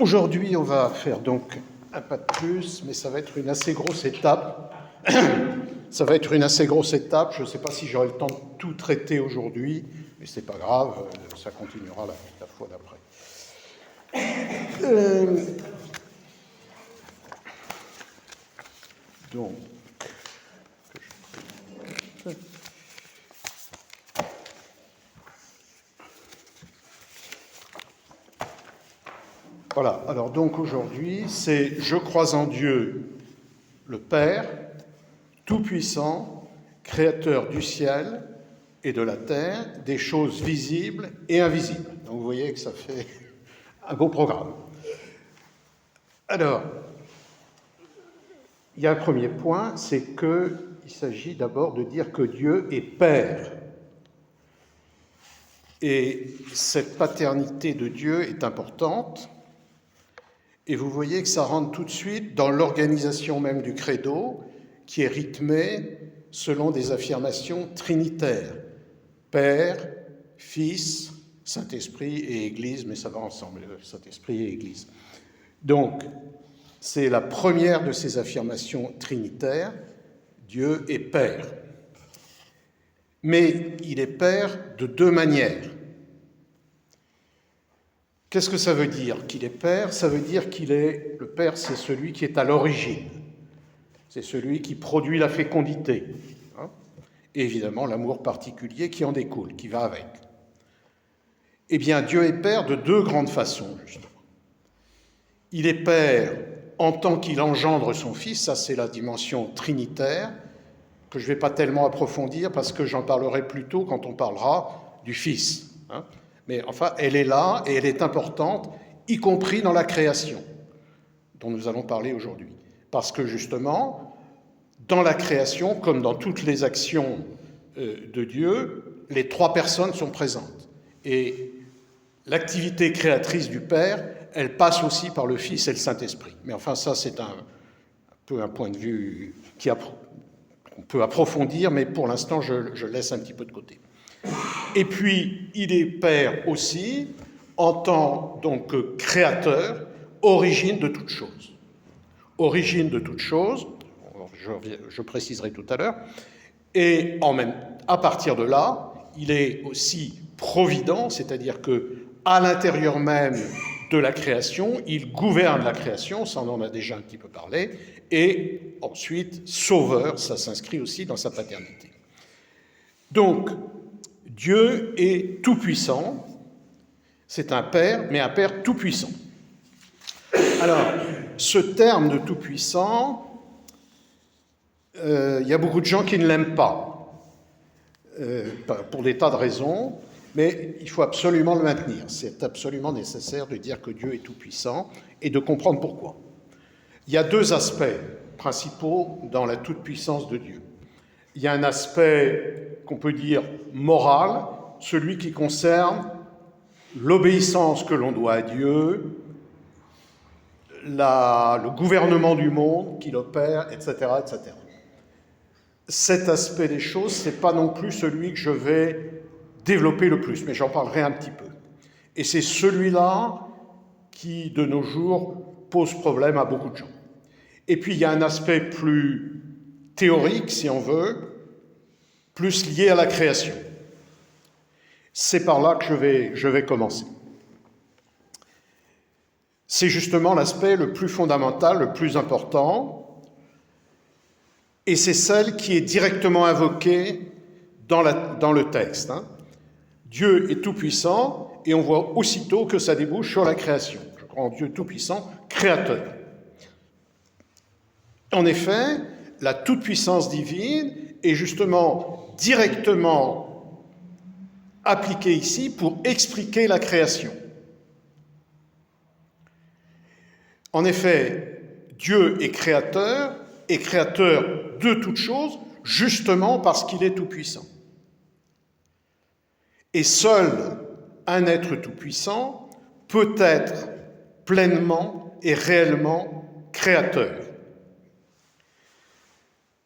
Aujourd'hui, on va faire donc un pas de plus, mais ça va être une assez grosse étape. Ça va être une assez grosse étape. Je ne sais pas si j'aurai le temps de tout traiter aujourd'hui, mais ce n'est pas grave, ça continuera la fois d'après. Donc, voilà, alors donc aujourd'hui, c'est « Je crois en Dieu, le Père, Tout-Puissant, Créateur du ciel et de la terre, des choses visibles et invisibles ». Donc vous voyez que ça fait un beau programme. Alors, il y a un premier point, c'est qu'il s'agit d'abord de dire que Dieu est Père. Et cette paternité de Dieu est importante. Et vous voyez que ça rentre tout de suite dans l'organisation même du credo, qui est rythmée selon des affirmations trinitaires. Père, Fils, Saint-Esprit et Église, mais ça va ensemble, Saint-Esprit et Église. Donc, c'est la première de ces affirmations trinitaires, Dieu est Père. Mais il est Père de deux manières. Qu'est-ce que ça veut dire qu'il est Père? Ça veut dire le Père, c'est celui qui est à l'origine. C'est celui qui produit la fécondité. Et évidemment, l'amour particulier qui en découle, qui va avec. Eh bien, Dieu est Père de deux grandes façons, justement. Il est Père en tant qu'il engendre son Fils, ça c'est la dimension trinitaire, que je ne vais pas tellement approfondir parce que j'en parlerai plus tôt quand on parlera du Fils. Mais enfin, elle est là et elle est importante, y compris dans la création, dont nous allons parler aujourd'hui. Parce que justement, dans la création, comme dans toutes les actions de Dieu, les trois personnes sont présentes. Et l'activité créatrice du Père, elle passe aussi par le Fils et le Saint-Esprit. Mais enfin, ça, c'est un peu un point de vue qu'on peut approfondir, mais pour l'instant, je laisse un petit peu de côté. Et puis, il est Père aussi, en tant donc que créateur, origine de toute chose. Origine de toute chose, je préciserai tout à l'heure, et à partir de là, il est aussi provident, c'est-à-dire qu'à l'intérieur même de la création, il gouverne la création, ça on en a déjà un petit peu parlé, et ensuite, sauveur, ça s'inscrit aussi dans sa paternité. Donc, Dieu est tout-puissant, c'est un Père, mais un Père tout-puissant. Alors, ce terme de tout-puissant, il y a beaucoup de gens qui ne l'aiment pas, pour des tas de raisons, mais il faut absolument le maintenir. C'est absolument nécessaire de dire que Dieu est tout-puissant et de comprendre pourquoi. Il y a deux aspects principaux dans la toute-puissance de Dieu. Il y a un aspect qu'on peut dire moral, celui qui concerne l'obéissance que l'on doit à Dieu, le gouvernement du monde qu'il opère, etc., etc. Cet aspect des choses, ce n'est pas non plus celui que je vais développer le plus, mais j'en parlerai un petit peu. Et c'est celui-là qui, de nos jours, pose problème à beaucoup de gens. Et puis, il y a un aspect plus théorique, si on veut, plus lié à la création. C'est par là que je vais commencer. C'est justement l'aspect le plus fondamental, le plus important, et c'est celle qui est directement invoquée dans le texte. Dieu est tout-puissant, et on voit aussitôt que ça débouche sur la création. Je crois en Dieu tout-puissant, créateur. En effet, la toute-puissance divine est justement directement appliquée ici pour expliquer la création. En effet, Dieu est créateur de toutes choses, justement parce qu'il est tout-puissant. Et seul un être tout-puissant peut être pleinement et réellement créateur.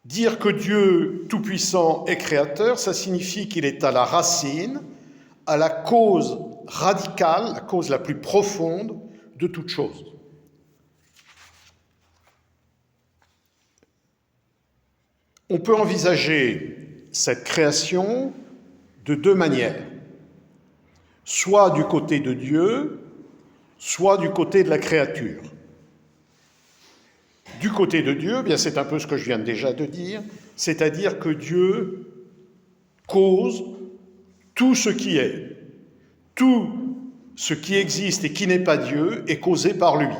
Dire que Dieu tout-puissant est créateur, ça signifie qu'il est à la racine, à la cause radicale, la cause la plus profonde de toute chose. On peut envisager cette création de deux manières, soit du côté de Dieu, soit du côté de la créature. Du côté de Dieu, bien c'est un peu ce que je viens déjà de dire, c'est-à-dire que Dieu cause tout ce qui est. Tout ce qui existe et qui n'est pas Dieu est causé par lui.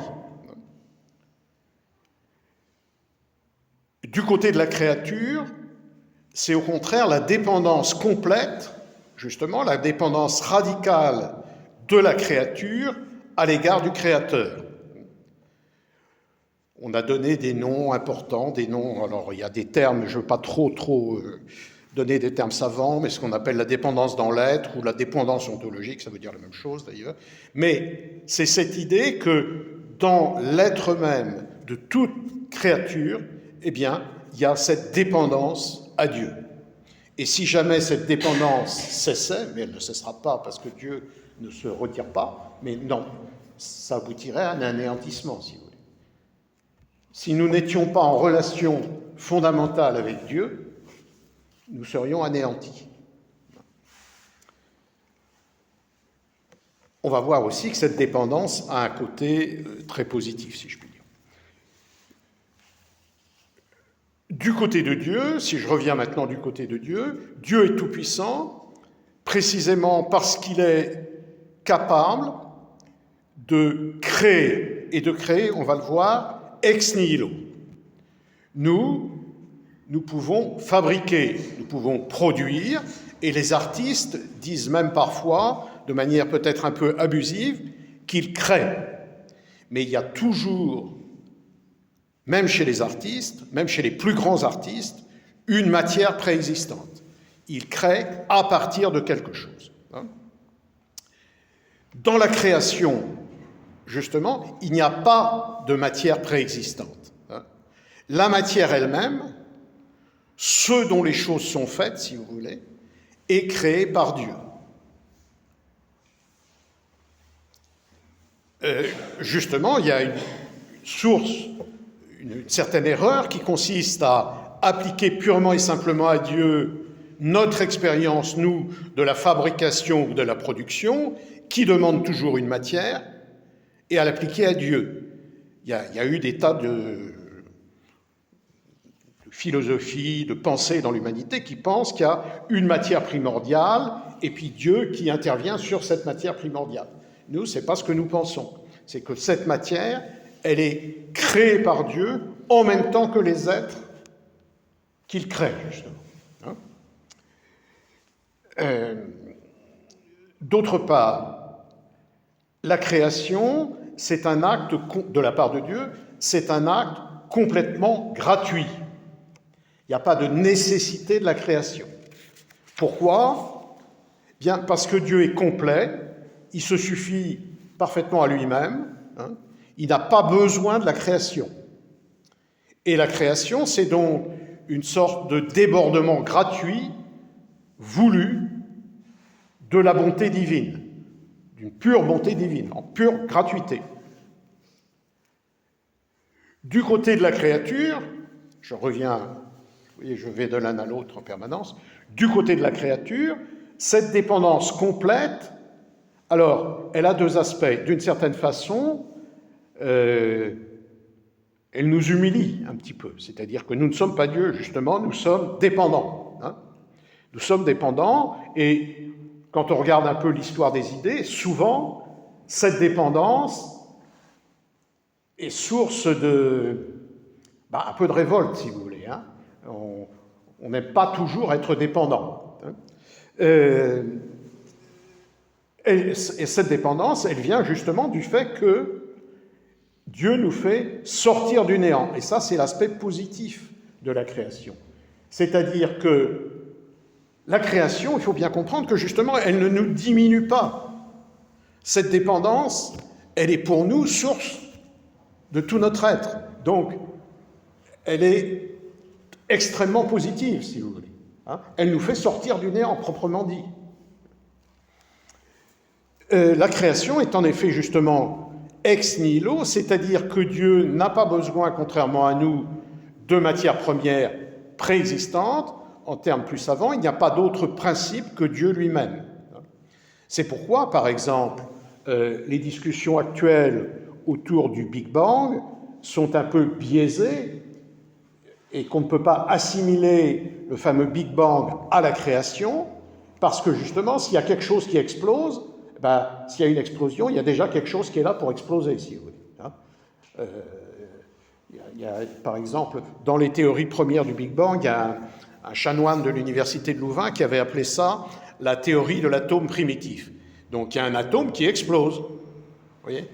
Du côté de la créature, c'est au contraire la dépendance complète, justement la dépendance radicale de la créature à l'égard du Créateur. On a donné des noms importants, des noms, alors il y a des termes, je ne veux pas trop donner des termes savants, mais ce qu'on appelle la dépendance dans l'être ou la dépendance ontologique, ça veut dire la même chose d'ailleurs. Mais c'est cette idée que dans l'être même de toute créature, eh bien, il y a cette dépendance à Dieu. Et si jamais cette dépendance cessait, mais elle ne cessera pas parce que Dieu ne se retire pas, mais non, ça aboutirait à un anéantissement, si vous voulez. Si nous n'étions pas en relation fondamentale avec Dieu, nous serions anéantis. On va voir aussi que cette dépendance a un côté très positif, si je puis dire. Du côté de Dieu, si je reviens maintenant du côté de Dieu, Dieu est tout-puissant, précisément parce qu'il est capable de créer, et de créer, on va le voir, ex nihilo. Nous pouvons fabriquer, nous pouvons produire, et les artistes disent même parfois, de manière peut-être un peu abusive, qu'ils créent. Mais il y a toujours, même chez les artistes, même chez les plus grands artistes, une matière préexistante. Ils créent à partir de quelque chose. Dans la création, justement, il n'y a pas de matière préexistante. La matière elle-même, ce dont les choses sont faites, si vous voulez, est créée par Dieu. Justement, il y a une source, une certaine erreur qui consiste à appliquer purement et simplement à Dieu notre expérience, nous, de la fabrication ou de la production, qui demande toujours une matière, et à l'appliquer à Dieu. Il y a eu des tas de philosophie, de pensée dans l'humanité qui pensent qu'il y a une matière primordiale et puis Dieu qui intervient sur cette matière primordiale. Nous, ce n'est pas ce que nous pensons. C'est que cette matière, elle est créée par Dieu en même temps que les êtres qu'il crée, justement. D'autre part, la création, c'est un acte, de la part de Dieu, c'est un acte complètement gratuit. Il n'y a pas de nécessité de la création. Pourquoi ? Bien, parce que Dieu est complet, il se suffit parfaitement à lui-même, il n'a pas besoin de la création. Et la création, c'est donc une sorte de débordement gratuit, voulu, de la bonté divine, d'une pure bonté divine, en pure gratuité. Du côté de la créature, je reviens, vous voyez, je vais de l'un à l'autre en permanence, du côté de la créature, cette dépendance complète, alors, elle a deux aspects. D'une certaine façon, elle nous humilie un petit peu, c'est-à-dire que nous ne sommes pas Dieu, justement, nous sommes dépendants. Nous sommes dépendants, et quand on regarde un peu l'histoire des idées, souvent, cette dépendance est source de, un peu de révolte, si vous voulez. On n'aime pas toujours être dépendant. Et cette dépendance, elle vient justement du fait que Dieu nous fait sortir du néant. Et ça, c'est l'aspect positif de la création. C'est-à-dire que la création, il faut bien comprendre que justement, elle ne nous diminue pas. Cette dépendance, elle est pour nous source de tout notre être. Donc, elle est extrêmement positive, si vous voulez. Elle nous fait sortir du néant, proprement dit. La création est en effet justement ex nihilo, c'est-à-dire que Dieu n'a pas besoin, contrairement à nous, de matières premières préexistantes. En termes plus savants, il n'y a pas d'autre principe que Dieu lui-même. C'est pourquoi, par exemple, les discussions actuelles autour du Big Bang sont un peu biaisées et qu'on ne peut pas assimiler le fameux Big Bang à la création, parce que justement, s'il y a quelque chose qui explose, s'il y a une explosion, il y a déjà quelque chose qui est là pour exploser, si vous voulez. Il y a, par exemple, dans les théories premières du Big Bang, il y a un chanoine de l'université de Louvain qui avait appelé ça la théorie de l'atome primitif. Donc il y a un atome qui explose. Vous voyez,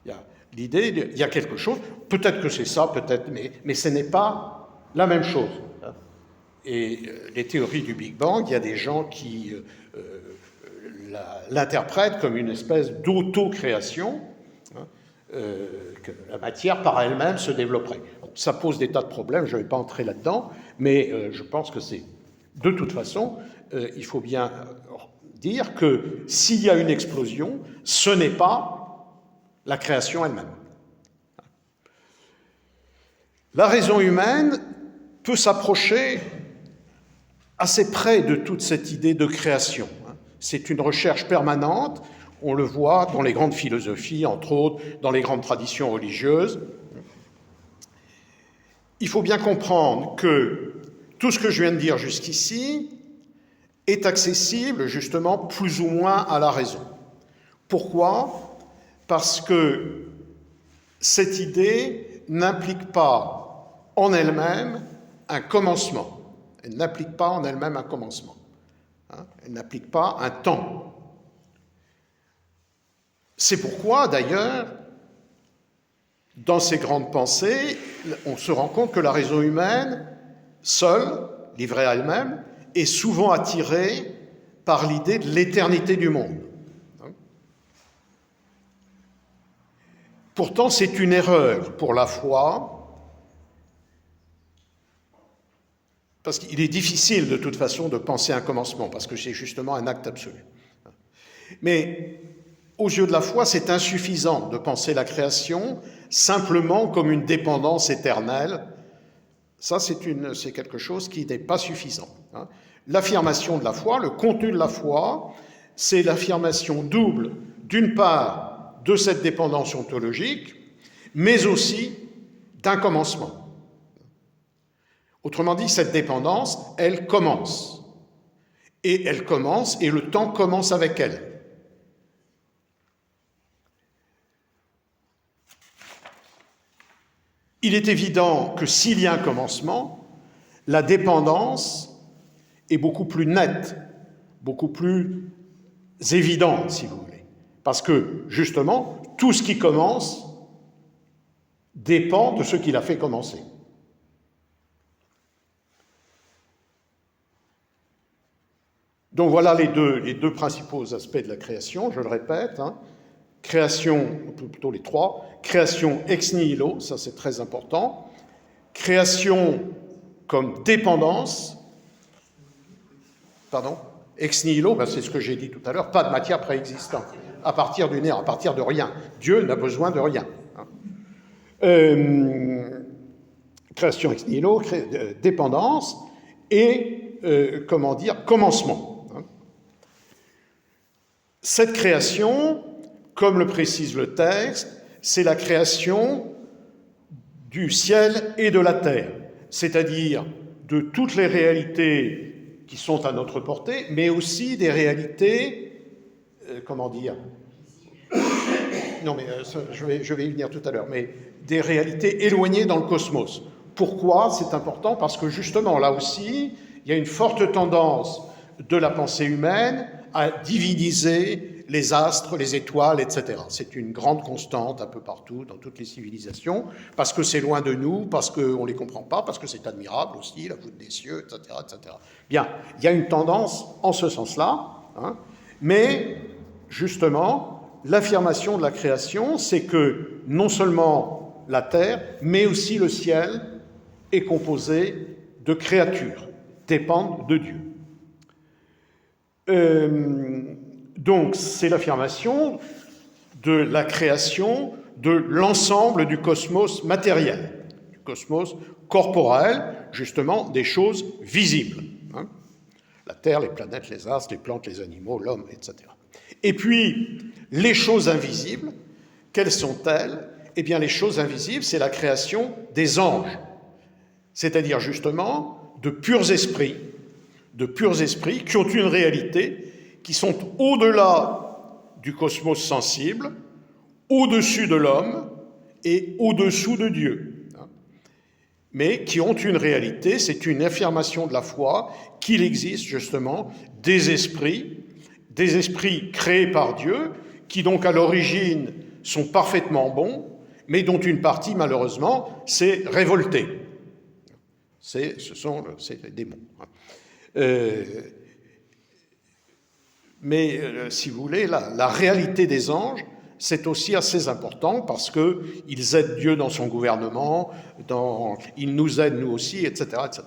il y a l'idée, il y a quelque chose, peut-être que c'est ça, peut-être, mais ce n'est pas la même chose. Et les théories du Big Bang, il y a des gens qui l'interprètent comme une espèce d'auto-création, que la matière par elle-même se développerait. Ça pose des tas de problèmes, je ne vais pas entrer là-dedans, mais je pense que c'est... De toute façon, il faut bien dire que s'il y a une explosion, ce n'est pas la création elle-même. La raison humaine peut s'approcher assez près de toute cette idée de création. C'est une recherche permanente, on le voit dans les grandes philosophies, entre autres, dans les grandes traditions religieuses. Il faut bien comprendre que tout ce que je viens de dire jusqu'ici est accessible justement plus ou moins à la raison. Pourquoi ? Parce que cette idée n'implique pas en elle-même un commencement. Elle n'implique pas en elle-même un commencement. Elle n'implique pas un temps. C'est pourquoi, d'ailleurs, dans ces grandes pensées, on se rend compte que la raison humaine, seule, livrée à elle-même, est souvent attirée par l'idée de l'éternité du monde. Pourtant, c'est une erreur pour la foi, parce qu'il est difficile de toute façon de penser un commencement, parce que c'est justement un acte absolu. Mais aux yeux de la foi, c'est insuffisant de penser la création simplement comme une dépendance éternelle. Ça, c'est quelque chose qui n'est pas suffisant. L'affirmation de la foi, le contenu de la foi, c'est l'affirmation double, d'une part, de cette dépendance ontologique, mais aussi d'un commencement. Autrement dit, cette dépendance, elle commence. Et elle commence, et le temps commence avec elle. Il est évident que s'il y a un commencement, la dépendance est beaucoup plus nette, beaucoup plus évidente, si vous voulez. Parce que, justement, tout ce qui commence dépend de ce qui l'a fait commencer. Donc voilà les deux principaux aspects de la création, je le répète. Création, plutôt les trois. Création ex nihilo, ça c'est très important. Création comme dépendance. Pardon ? Ex nihilo, c'est ce que j'ai dit tout à l'heure, pas de matière préexistante. À partir du néant, à partir de rien. Dieu n'a besoin de rien. Création ex nihilo, dépendance et, commencement. Cette création, comme le précise le texte, c'est la création du ciel et de la terre, c'est-à-dire de toutes les réalités qui sont à notre portée, mais aussi des réalités, non mais je vais y venir tout à l'heure, mais des réalités éloignées dans le cosmos. Pourquoi c'est important ? Parce que justement, là aussi, il y a une forte tendance de la pensée humaine à diviniser les astres, les étoiles, etc. C'est une grande constante un peu partout, dans toutes les civilisations, parce que c'est loin de nous, parce qu'on ne les comprend pas, parce que c'est admirable aussi, la voûte des cieux, etc., etc. Bien, il y a une tendance en ce sens-là, mais justement, l'affirmation de la création, c'est que non seulement la terre, mais aussi le ciel est composé de créatures, dépendent de Dieu. Donc, c'est l'affirmation de la création de l'ensemble du cosmos matériel, du cosmos corporel, justement des choses visibles. La Terre, les planètes, les astres, les plantes, les animaux, l'homme, etc. Et puis, les choses invisibles, quelles sont-elles? Eh bien, les choses invisibles, c'est la création des anges, c'est-à-dire justement de purs esprits qui ont une réalité, qui sont au-delà du cosmos sensible, au-dessus de l'homme et au-dessous de Dieu, mais qui ont une réalité, c'est une affirmation de la foi qu'il existe justement des esprits créés par Dieu, qui donc à l'origine sont parfaitement bons, mais dont une partie malheureusement s'est révoltée. C'est les démons. Si vous voulez, la réalité des anges, c'est aussi assez important parce qu'ils aident Dieu dans son gouvernement, ils nous aident nous aussi, etc. etc.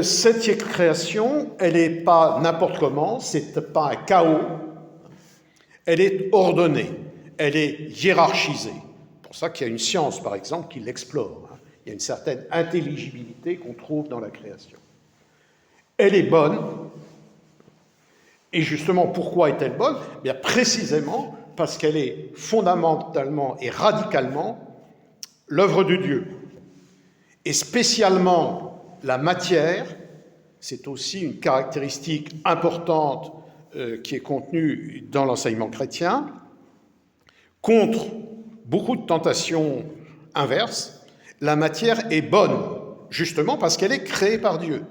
Cette création, elle n'est pas n'importe comment, c'est pas un chaos, elle est ordonnée, elle est hiérarchisée. C'est pour ça qu'il y a une science, par exemple, qui l'explore. Il y a une certaine intelligibilité qu'on trouve dans la création. Elle est bonne, et justement, pourquoi est-elle bonne? Eh bien, précisément parce qu'elle est fondamentalement et radicalement l'œuvre de Dieu. Et spécialement la matière, c'est aussi une caractéristique importante qui est contenue dans l'enseignement chrétien, contre beaucoup de tentations inverses. La matière est bonne, justement parce qu'elle est créée par Dieu.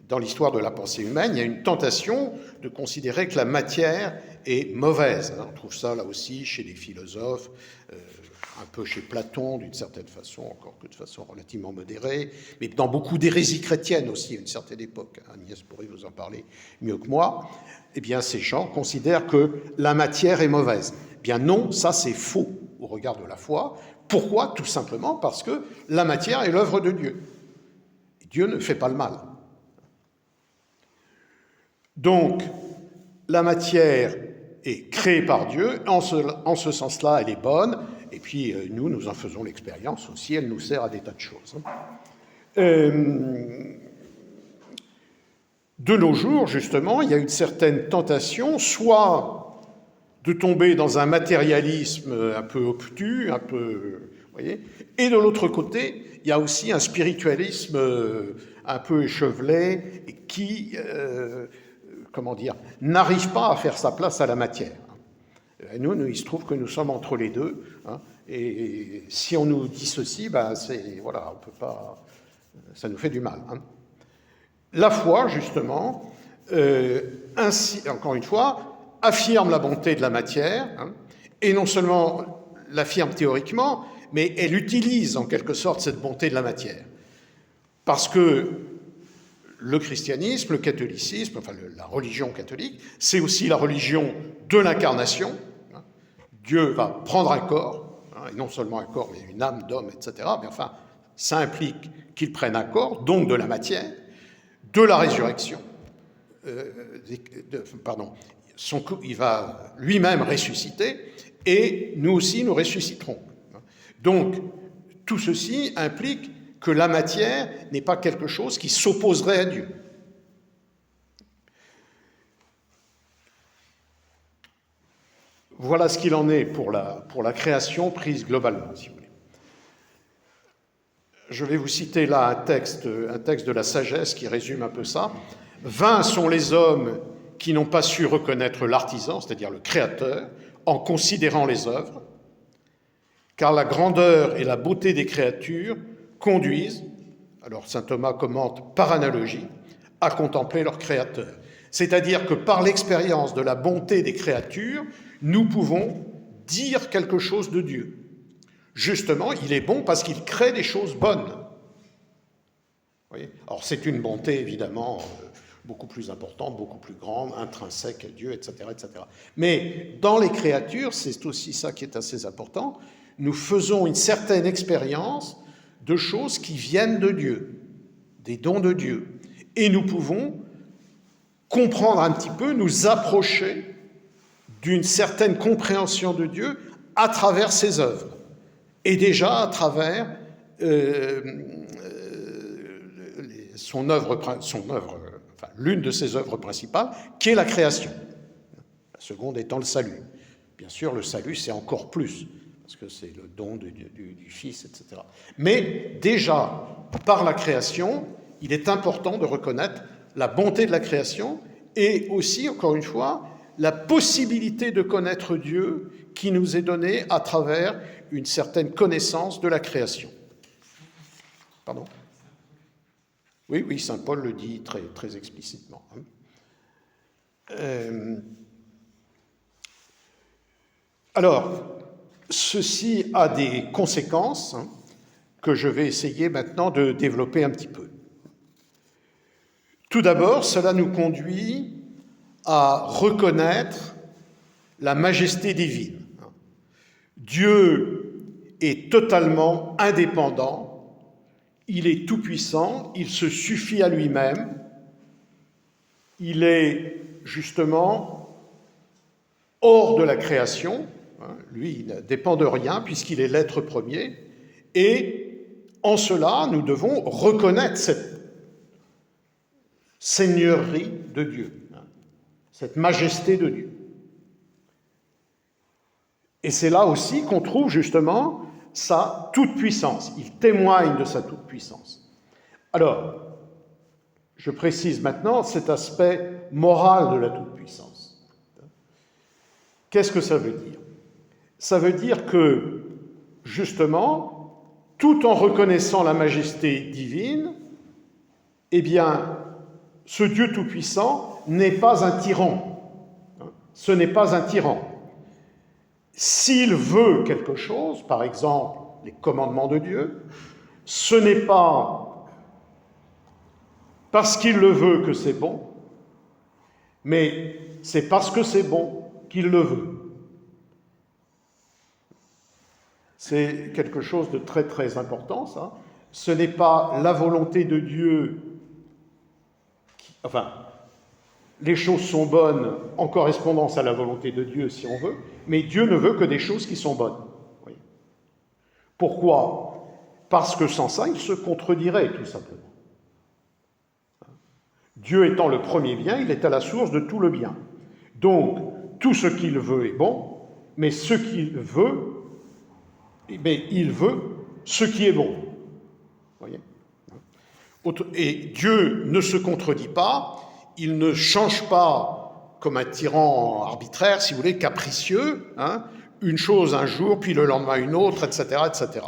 Dans l'histoire de la pensée humaine, il y a une tentation de considérer que la matière est mauvaise. On trouve ça là aussi chez les philosophes, un peu chez Platon d'une certaine façon, encore que de façon relativement modérée, mais dans beaucoup d'hérésies chrétiennes aussi à une certaine époque. Agnès pourrait vous en parler mieux que moi. Eh bien, ces gens considèrent que la matière est mauvaise. Eh bien non, ça c'est faux au regard de la foi. Pourquoi? Tout simplement parce que la matière est l'œuvre de Dieu. Dieu ne fait pas le mal. Donc, la matière est créée par Dieu, en ce sens-là, elle est bonne, et puis nous en faisons l'expérience aussi, elle nous sert à des tas de choses. De nos jours, justement, il y a une certaine tentation, soit de tomber dans un matérialisme un peu obtus, un peu... voyez, et de l'autre côté, il y a aussi un spiritualisme un peu échevelé, et qui... n'arrive pas à faire sa place à la matière. Et nous, il se trouve que nous sommes entre les deux, et si on nous dissocie, voilà, on peut pas, ça nous fait du mal. La foi, justement, ainsi, encore une fois, affirme la bonté de la matière, et non seulement l'affirme théoriquement, mais elle utilise en quelque sorte cette bonté de la matière. Parce que le christianisme, le catholicisme, enfin la religion catholique, c'est aussi la religion de l'incarnation. Dieu va prendre un corps, et non seulement un corps, mais une âme d'homme, etc. Mais enfin, ça implique qu'il prenne un corps, donc de la matière, de la résurrection. Il va lui-même ressusciter, et nous aussi, nous ressusciterons. Donc, tout ceci implique que la matière n'est pas quelque chose qui s'opposerait à Dieu. Voilà ce qu'il en est pour la création prise globalement, si vous voulez. Je vais vous citer là un texte de la sagesse qui résume un peu ça. « Vains sont les hommes qui n'ont pas su reconnaître l'artisan, c'est-à-dire le créateur, en considérant les œuvres, car la grandeur et la beauté des créatures conduisent, alors saint Thomas commente par analogie, à contempler leur créateur. C'est-à-dire que par l'expérience de la bonté des créatures, nous pouvons dire quelque chose de Dieu. Justement, il est bon parce qu'il crée des choses bonnes. Vous voyez ? Alors c'est une bonté évidemment beaucoup plus importante, beaucoup plus grande, intrinsèque à Dieu, etc., etc. Mais dans les créatures, c'est aussi ça qui est assez important, nous faisons une certaine expérience de choses qui viennent de Dieu, des dons de Dieu. Et nous pouvons comprendre un petit peu, nous approcher d'une certaine compréhension de Dieu à travers ses œuvres, et déjà à travers l'une de ses œuvres principales, qui est la création. La seconde étant le salut. Bien sûr, le salut, c'est encore plus, parce que c'est le don du Fils, etc. Mais déjà, par la création, il est important de reconnaître la bonté de la création et aussi, encore une fois, la possibilité de connaître Dieu qui nous est donnée à travers une certaine connaissance de la création. Pardon ? Oui, saint Paul le dit très, très explicitement. Alors, ceci a des conséquences que je vais essayer maintenant de développer un petit peu. Tout d'abord, cela nous conduit à reconnaître la majesté divine. Dieu est totalement indépendant, il est tout-puissant, il se suffit à lui-même, il est justement hors de la création, lui il ne dépend de rien puisqu'il est l'être premier, et en cela nous devons reconnaître cette seigneurie de Dieu, cette majesté de Dieu. Et c'est là aussi qu'on trouve justement sa toute-puissance. Il témoigne de sa toute-puissance. Alors, je précise maintenant cet aspect moral de la toute-puissance. Qu'est-ce que ça veut dire ? Ça veut dire que, justement, tout en reconnaissant la majesté divine, eh bien, ce Dieu tout-puissant n'est pas un tyran. Ce n'est pas un tyran. S'il veut quelque chose, par exemple les commandements de Dieu, ce n'est pas parce qu'il le veut que c'est bon, mais c'est parce que c'est bon qu'il le veut. C'est quelque chose de très très important, ça. Ce n'est pas la volonté de Dieu les choses sont bonnes en correspondance à la volonté de Dieu, si on veut, mais Dieu ne veut que des choses qui sont bonnes. Oui. Pourquoi ? Parce que sans ça, il se contredirait, tout simplement. Dieu étant le premier bien, il est à la source de tout le bien. Donc, tout ce qu'il veut est bon, mais ce qu'il veut, il veut ce qui est bon. Voyez ? Et Dieu ne se contredit pas, il ne change pas comme un tyran arbitraire, si vous voulez, capricieux, une chose un jour, puis le lendemain une autre, etc., etc.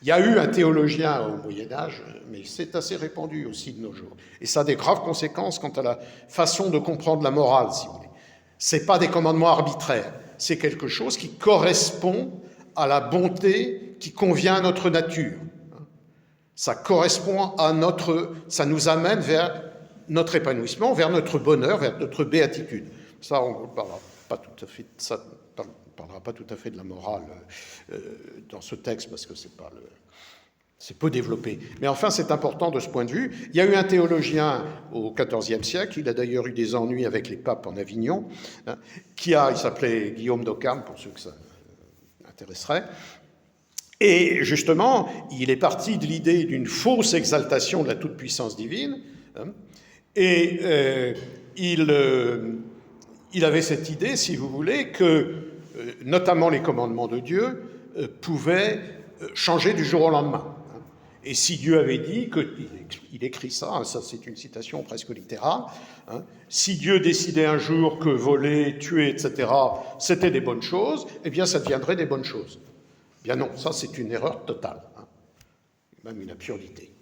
Il y a eu un théologien au Moyen-Âge, mais c'est assez répandu aussi de nos jours. Et ça a des graves conséquences quant à la façon de comprendre la morale, si vous voulez. Ce n'est pas des commandements arbitraires, c'est quelque chose qui correspond à la bonté qui convient à notre nature. Ça correspond à ça nous amène vers notre épanouissement, vers notre bonheur, vers notre béatitude. Ça, on ne parlera pas tout à fait de la morale dans ce texte, parce que c'est peu développé. Mais enfin, c'est important de ce point de vue. Il y a eu un théologien au XIVe siècle, il a d'ailleurs eu des ennuis avec les papes en Avignon, il s'appelait Guillaume d'Occam, pour ceux que ça intéresserait. Et justement, il est parti de l'idée d'une fausse exaltation de la toute-puissance divine, et il avait cette idée, si vous voulez, que notamment les commandements de Dieu pouvaient changer du jour au lendemain. Et si Dieu avait dit, il écrit ça, ça c'est une citation presque littérale, si Dieu décidait un jour que voler, tuer, etc., c'était des bonnes choses, eh bien ça deviendrait des bonnes choses. Bien non, ça c'est une erreur totale, même une absurdité.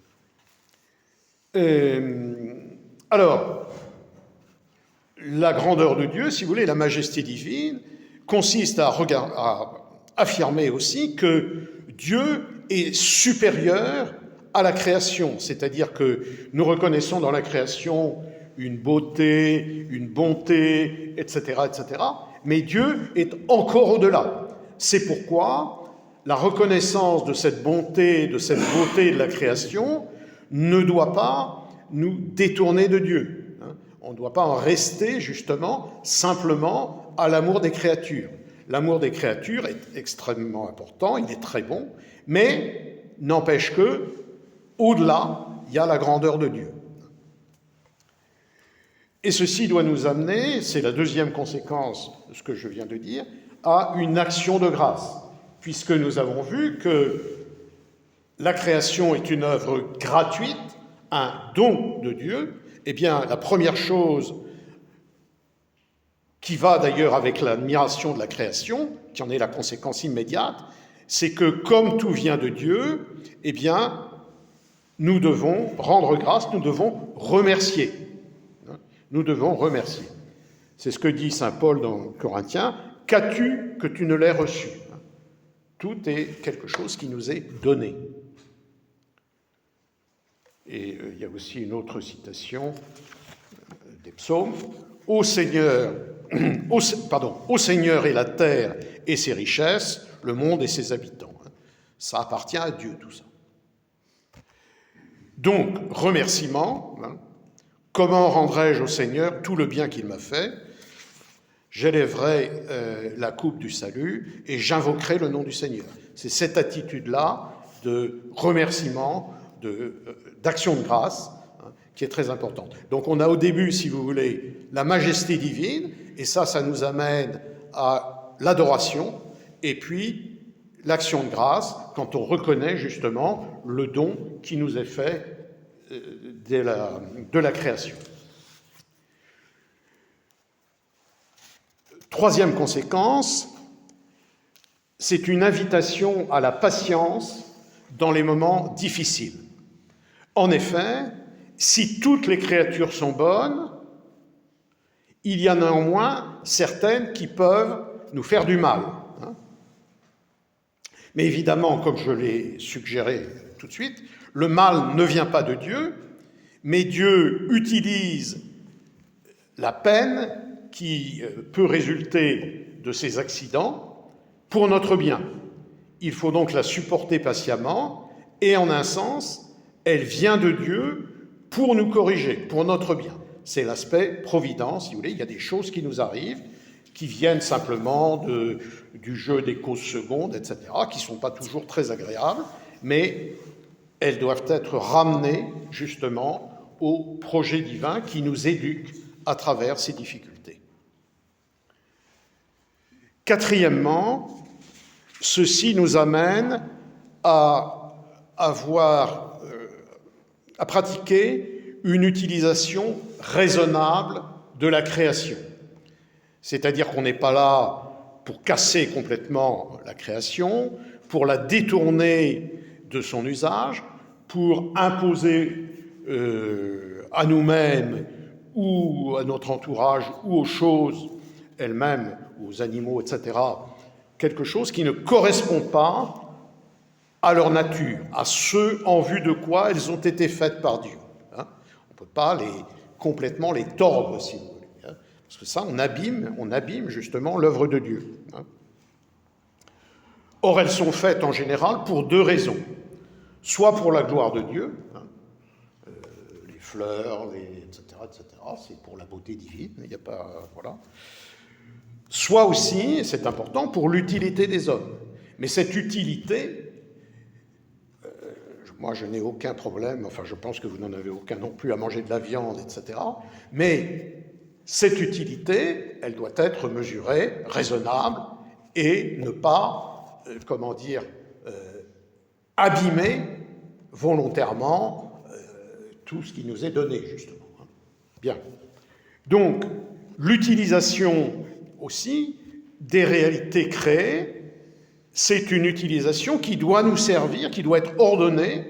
Alors, la grandeur de Dieu, si vous voulez, la majesté divine, consiste à affirmer aussi que Dieu est supérieur à la création, c'est-à-dire que nous reconnaissons dans la création une beauté, une bonté, etc., etc., mais Dieu est encore au-delà. C'est pourquoi la reconnaissance de cette bonté, de cette beauté de la création ne doit pas nous détourner de Dieu. On ne doit pas en rester justement simplement à l'amour des créatures. L'amour des créatures est extrêmement important, il est très bon, mais n'empêche que, au-delà, il y a la grandeur de Dieu. Et ceci doit nous amener, c'est la deuxième conséquence de ce que je viens de dire, à une action de grâce, puisque nous avons vu que la création est une œuvre gratuite, un don de Dieu. Eh bien, la première chose qui va d'ailleurs avec l'admiration de la création, qui en est la conséquence immédiate, c'est que comme tout vient de Dieu, eh bien, nous devons rendre grâce, nous devons remercier. Nous devons remercier. C'est ce que dit saint Paul dans Corinthiens, « Qu'as-tu que tu ne l'aies reçu ?» Tout est quelque chose qui nous est donné. Et il y a aussi une autre citation des psaumes, « Ô Seigneur est la terre et ses richesses, le monde et ses habitants. » Ça appartient à Dieu, tout ça. Donc, remerciement. Comment rendrai-je au Seigneur tout le bien qu'il m'a fait? J'élèverai la coupe du salut et j'invoquerai le nom du Seigneur. C'est cette attitude-là de remerciement, d'action de grâce, qui est très importante. Donc on a au début, si vous voulez, la majesté divine, et ça nous amène à l'adoration, et puis l'action de grâce, quand on reconnaît justement le don qui nous est fait de la création. Troisième conséquence, c'est une invitation à la patience dans les moments difficiles. En effet, si toutes les créatures sont bonnes, il y a néanmoins certaines qui peuvent nous faire du mal. Mais évidemment, comme je l'ai suggéré tout de suite, le mal ne vient pas de Dieu, mais Dieu utilise la peine qui peut résulter de ces accidents pour notre bien. Il faut donc la supporter patiemment, et en un sens, elle vient de Dieu pour nous corriger, pour notre bien. C'est l'aspect providence, si vous voulez, il y a des choses qui nous arrivent, qui viennent simplement du jeu des causes secondes, etc., qui ne sont pas toujours très agréables, mais elles doivent être ramenées justement au projet divin qui nous éduque à travers ces difficultés. Quatrièmement, ceci nous amène à pratiquer une utilisation raisonnable de la création. C'est-à-dire qu'on n'est pas là pour casser complètement la création, pour la détourner de son usage, pour imposer à nous-mêmes ou à notre entourage ou aux choses elles-mêmes, aux animaux, etc., quelque chose qui ne correspond pas à leur nature, à ce en vue de quoi elles ont été faites par Dieu. On ne peut pas complètement les tordre, si vous voulez. Parce que ça, on abîme justement l'œuvre de Dieu. Or, elles sont faites en général pour deux raisons. Soit pour la gloire de Dieu, les fleurs, etc., c'est pour la beauté divine, il n'y a pas... Voilà. Soit aussi, et c'est important, pour l'utilité des hommes. Mais cette utilité, moi je n'ai aucun problème, enfin je pense que vous n'en avez aucun non plus à manger de la viande, etc. Mais cette utilité, elle doit être mesurée, raisonnable, et ne pas, abîmer volontairement tout ce qui nous est donné, justement. Bien. Donc, l'utilisation aussi des réalités créées, c'est une utilisation qui doit nous servir, qui doit être ordonnée,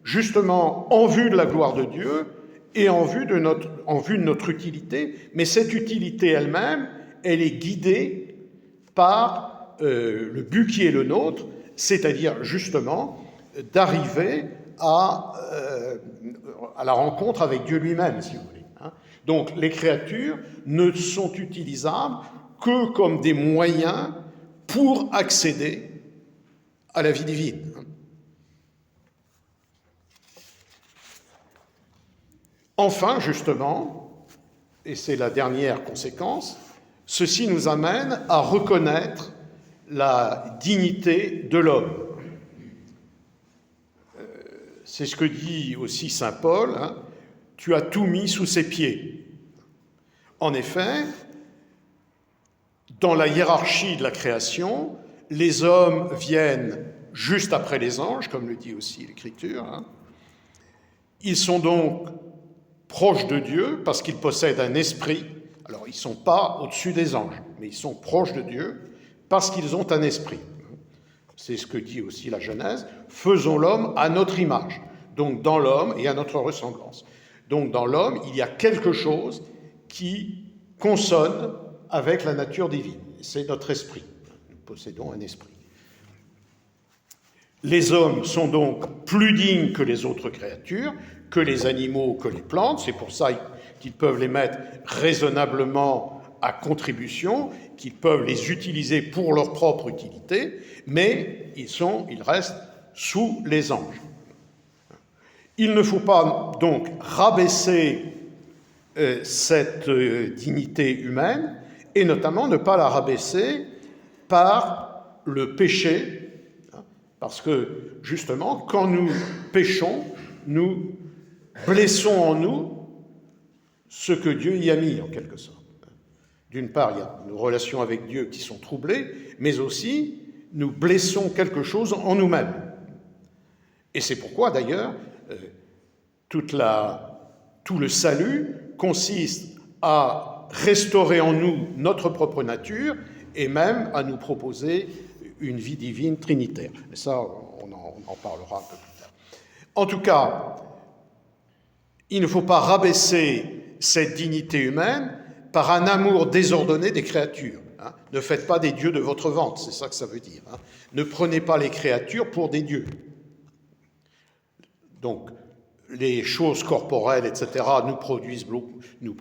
justement en vue de la gloire de Dieu et en vue de notre utilité. Mais cette utilité elle-même, elle est guidée par le but qui est le nôtre, c'est-à-dire justement d'arriver à la rencontre avec Dieu lui-même, si vous voulez. Donc les créatures ne sont utilisables que comme des moyens pour accéder à la vie divine. Enfin, justement, et c'est la dernière conséquence, ceci nous amène à reconnaître la dignité de l'homme. C'est ce que dit aussi saint Paul, hein, « Tu as tout mis sous ses pieds ». En effet, dans la hiérarchie de la création, les hommes viennent juste après les anges, comme le dit aussi l'Écriture. Hein. Ils sont donc proches de Dieu parce qu'ils possèdent un esprit. Alors, ils ne sont pas au-dessus des anges, mais ils sont proches de Dieu parce qu'ils ont un esprit. C'est ce que dit aussi la Genèse. « Faisons l'homme à notre image ». Donc, dans l'homme et à notre ressemblance. Donc, dans l'homme, il y a quelque chose qui consonne avec la nature divine. C'est notre esprit. Nous possédons un esprit. Les hommes sont donc plus dignes que les autres créatures, que les animaux, que les plantes. C'est pour ça qu'ils peuvent les mettre raisonnablement à contribution, qu'ils peuvent les utiliser pour leur propre utilité, mais ils restent sous les anges. Il ne faut pas donc rabaisser cette dignité humaine, et notamment ne pas la rabaisser par le péché, parce que justement, quand nous péchons, nous blessons en nous ce que Dieu y a mis, en quelque sorte. D'une part, il y a nos relations avec Dieu qui sont troublées, mais aussi nous blessons quelque chose en nous-mêmes. Et c'est pourquoi, d'ailleurs, tout le salut consiste à restaurer en nous notre propre nature et même à nous proposer une vie divine trinitaire. Et ça, on en parlera un peu plus tard. En tout cas, il ne faut pas rabaisser cette dignité humaine par un amour désordonné des créatures. Hein. Ne faites pas des dieux de votre ventre, c'est ça que ça veut dire. Hein. Ne prenez pas les créatures pour des dieux. Donc, les choses corporelles, etc., nous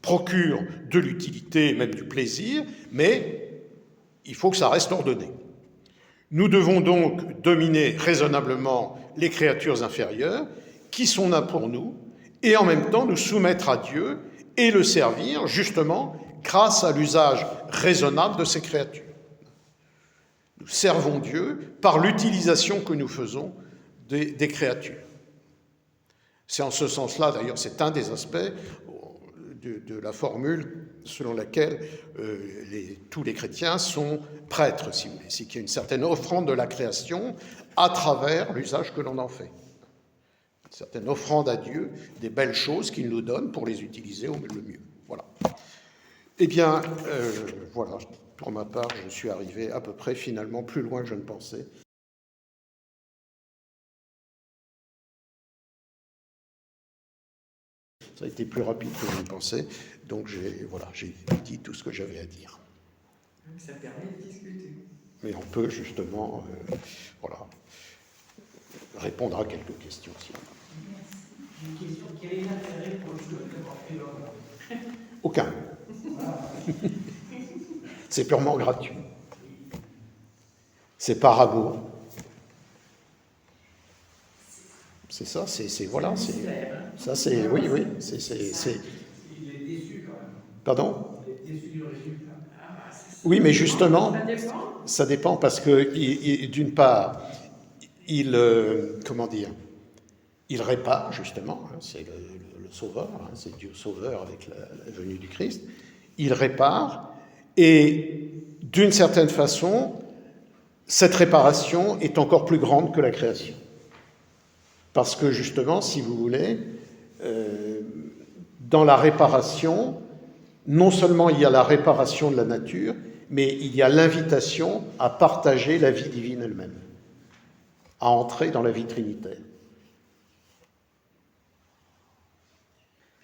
procurent de l'utilité, même du plaisir, mais il faut que ça reste ordonné. Nous devons donc dominer raisonnablement les créatures inférieures qui sont là pour nous, et en même temps nous soumettre à Dieu et le servir, justement, grâce à l'usage raisonnable de ces créatures. Nous servons Dieu par l'utilisation que nous faisons des créatures. C'est en ce sens-là, d'ailleurs, c'est un des aspects de la formule selon laquelle tous les chrétiens sont prêtres, si vous voulez. C'est qu'il y a une certaine offrande de la création à travers l'usage que l'on en fait. Une certaine offrande à Dieu des belles choses qu'il nous donne pour les utiliser le mieux. Voilà. Eh bien, voilà, pour ma part, je suis arrivé à peu près finalement plus loin que je ne pensais. Ça a été plus rapide que je ne pensais, donc j'ai dit tout ce que j'avais à dire. Ça permet de discuter. Mais on peut justement répondre à quelques questions. Si on a. Merci. Une question, quel est l'intérêt pour Dieu d'avoir fait l'homme ? Aucun. C'est purement gratuit. C'est par amour. C'est ça, voilà, c'est ça, c'est oui, c'est. Il est déçu quand même. Pardon ? Il est déçu du résultat. Oui, mais justement, Ça dépend parce que d'une part, il répare justement, hein, c'est le sauveur, hein, c'est Dieu sauveur avec la venue du Christ. Il répare et d'une certaine façon, cette réparation est encore plus grande que la création. Parce que justement, si vous voulez, dans la réparation, non seulement il y a la réparation de la nature, mais il y a l'invitation à partager la vie divine elle-même, à entrer dans la vie trinitaire.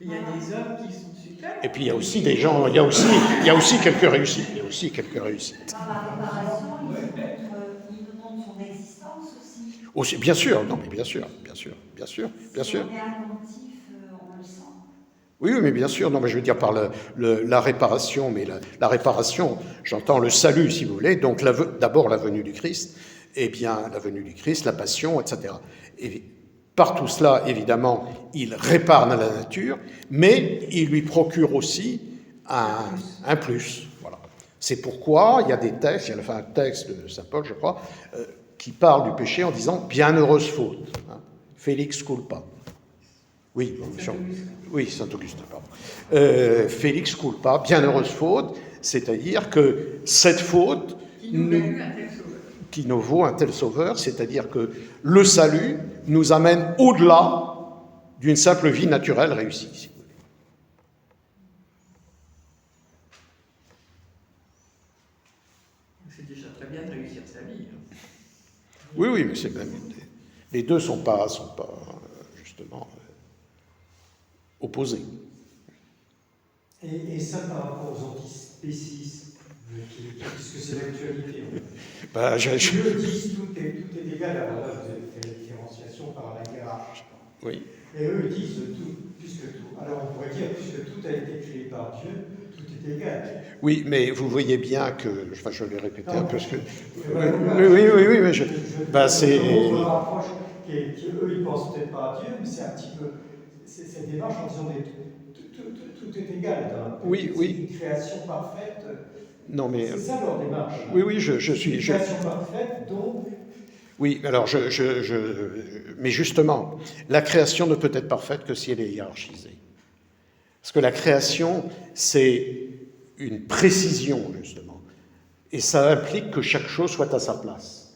Il y a des hommes qui sont super. Et puis il y a aussi des gens, il y a aussi quelques réussites. Il y a aussi quelques réussites. Par la réparation, il nous montre son existence aussi. Aussi, bien sûr, non, mais bien sûr. Si on est attentif, on le sent. Oui, mais bien sûr, non, mais je veux dire par la réparation, mais la réparation, j'entends le salut, si vous voulez, donc d'abord la venue du Christ, et bien la venue du Christ, la passion, etc. Et Par tout cela, évidemment, il répare dans la nature, mais il lui procure aussi un plus. Voilà. C'est pourquoi il y a des textes, il y a un texte de saint Paul, je crois, qui parle du péché en disant « bienheureuse faute hein, ». Félix culpa. Oui, oui, Saint-Augustin, pardon. Félix culpa, bienheureuse faute, c'est-à-dire que cette faute qui nous vaut un tel sauveur, c'est-à-dire que le salut nous amène au-delà d'une simple vie naturelle réussie, si vous voulez. C'est déjà très bien de réussir sa vie. Oui, oui, mais c'est même... Les deux ne sont pas justement, opposés. Et ça par rapport aux antispécistes, puisque c'est l'actualité. Ben, Eux disent tout est égal, alors là vous avez fait la différenciation par la hiérarchie. Oui. Et eux disent puisque tout, alors on pourrait dire puisque tout a été créé par Dieu, tout est égal. Oui, mais vous voyez bien que, enfin je l'ai répété un peu, parce que... Oui, mais c'est... Une autre approche eux ils pensent peut-être pas à Dieu, mais c'est un petit peu cette démarche en disant tout est égal. Oui. C'est une création parfaite. Non, mais... C'est ça leur démarche. Oui, je suis... Une création parfaite, donc... Oui, alors mais justement, la création ne peut être parfaite que si elle est hiérarchisée. Parce que la création, c'est une précision, justement. Et ça implique que chaque chose soit à sa place.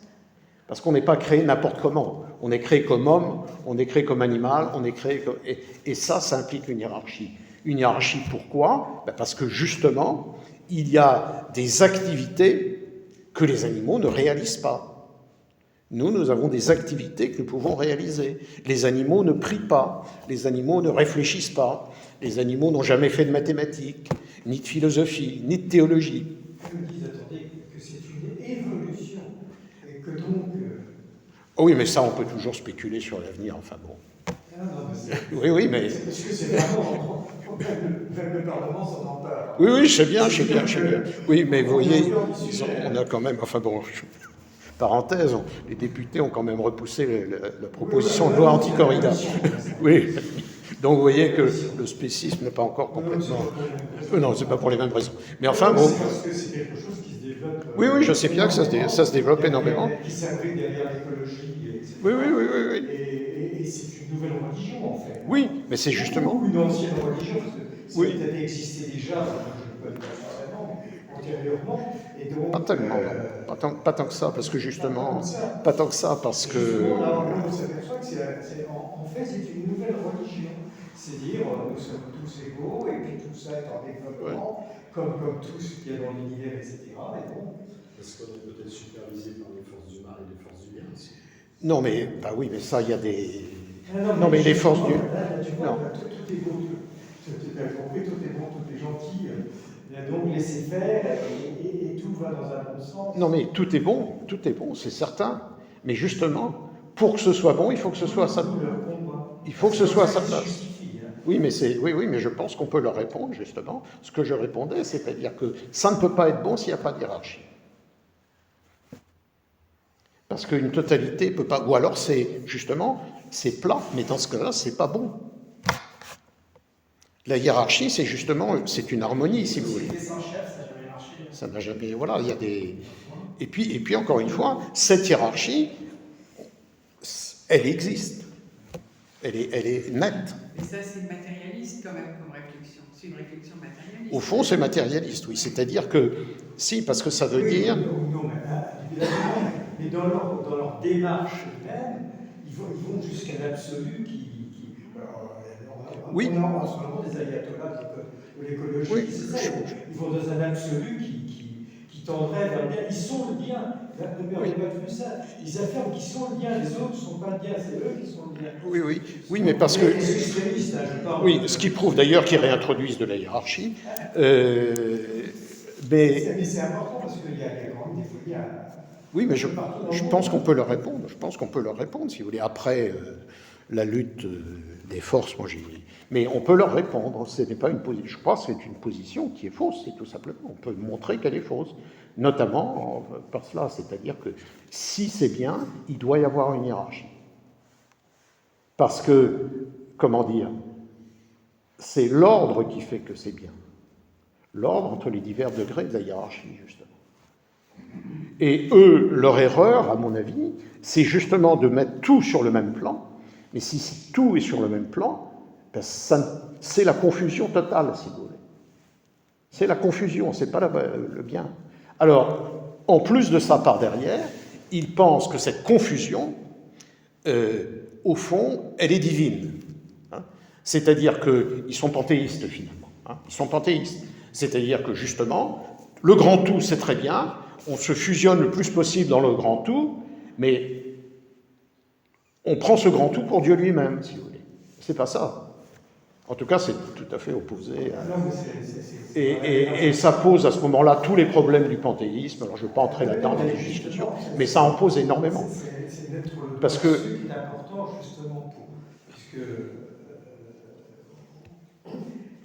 Parce qu'on n'est pas créé n'importe comment. On est créé comme homme, on est créé comme animal, on est créé comme... Et ça implique une hiérarchie. Une hiérarchie, pourquoi ? Parce que, justement, il y a des activités que les animaux ne réalisent pas. Nous avons des activités que nous pouvons réaliser. Les animaux ne prient pas, les animaux ne réfléchissent pas, les animaux n'ont jamais fait de mathématiques, ni de philosophie, ni de théologie. Ils me disent, attendez, que c'est une évolution, et que donc... Oh oui, mais ça, on peut toujours spéculer sur l'avenir, enfin bon. Oui, mais... Parce que c'est vraiment... Même le Parlement s'en empare. Oui, je sais bien. Oui, mais vous voyez, on a quand même... Enfin bon... Parenthèse, les députés ont quand même repoussé la proposition de loi anti-corrida. Oui, donc vous voyez que le spécisme n'est pas encore complètement... non, c'est pas pour les mêmes raisons. Mais enfin, bon... C'est parce que c'est quelque chose qui se développe... Oui, je sais bien que ça se développe énormément. Qui s'abrite derrière l'écologie, etc. Oui. Et c'est une nouvelle religion, en fait. Oui, mais c'est justement... Ou une ancienne religion, parce que ça oui. peut-être existé déjà, je ne peux pas dire forcément, mais antérieurement. Et donc, pas tellement, pas tant que ça, parce que justement... Pas tant que ça, parce que... Là, on s'aperçoit que en fait, c'est une nouvelle religion. C'est dire, nous sommes tous égaux, et puis tout ça est en développement, comme tout ce qu'il y a dans l'univers, etc. Et donc... Parce qu'on est peut-être supervisé par les forces du mal et les forces du bien aussi. Non, mais... oui, mais ça, il y a des... Non, mais les forces du... Là, tu vois, tout est beau, tout est compris, tout est bon, tout est gentil. Donc, laissez faire, et tout va dans un bon sens. Non, mais tout est bon, c'est certain. Mais justement, pour que ce soit bon, il faut que ce soit à sa... Il faut que ce soit à sa place. Oui, mais je pense qu'on peut leur répondre, justement. Ce que je répondais, c'est-à-dire que ça ne peut pas être bon s'il n'y a pas de hiérarchie. Parce qu'une totalité peut pas... Ou alors, c'est plat, mais dans ce cas-là, c'est pas bon. La hiérarchie, c'est une harmonie, si vous voulez. Sans chef, ça n'a jamais marché. Ça n'a jamais... Voilà, il y a des... Et puis, encore une fois, cette hiérarchie, elle existe. Elle est nette. Mais ça, c'est matérialiste quand même comme réflexion. C'est une réflexion matérialiste. Au fond, c'est matérialiste, oui. C'est-à-dire que, si, parce que ça veut dire... Non, mais dans leur démarche même, ils vont jusqu'à l'absolu qui oui. On a en ce moment des ayatollahs de l'écologie, oui. c'est ça. Ils vont dans un absolu qui tendrait vers le bien. Ils sont le bien. Ne perdez pas de vue ça. Ils affirment qu'ils sont le bien. Les autres ne sont pas le bien. C'est eux qui sont le bien. Oui, mais parce que... Oui, ce qui prouve d'ailleurs qu'ils réintroduisent de la hiérarchie. Mais c'est important parce qu'il y a quand même des folies à... Oui, mais je pense qu'on peut leur répondre. Si vous voulez. Après, la lutte des forces, mais on peut leur répondre. Ce n'est pas une position. Je crois que c'est une position qui est fausse, c'est tout simplement. On peut montrer qu'elle est fausse, notamment par cela, c'est-à-dire que si c'est bien, il doit y avoir une hiérarchie. Parce que, comment dire, c'est l'ordre qui fait que c'est bien. L'ordre entre les divers degrés de la hiérarchie, justement. Et eux, leur erreur, à mon avis, c'est justement de mettre tout sur le même plan. Mais si tout est sur le même plan, ben c'est la confusion totale, si vous voulez. C'est la confusion, c'est pas le bien. Alors, en plus de ça, par derrière, ils pensent que cette confusion, au fond, elle est divine. Hein. C'est-à-dire qu'ils sont panthéistes, finalement. Hein. Ils sont panthéistes. C'est-à-dire que, justement, le grand tout, c'est très bien, on se fusionne le plus possible dans le grand tout, mais on prend ce grand tout pour Dieu lui-même, si vous voulez. C'est pas ça. En tout cas, c'est tout à fait opposé. Et ça pose à ce moment-là tous les problèmes du panthéisme. Alors, je ne vais pas entrer là-dedans dans les discussions, mais ça en pose énormément. Parce que c'est important, justement, puisque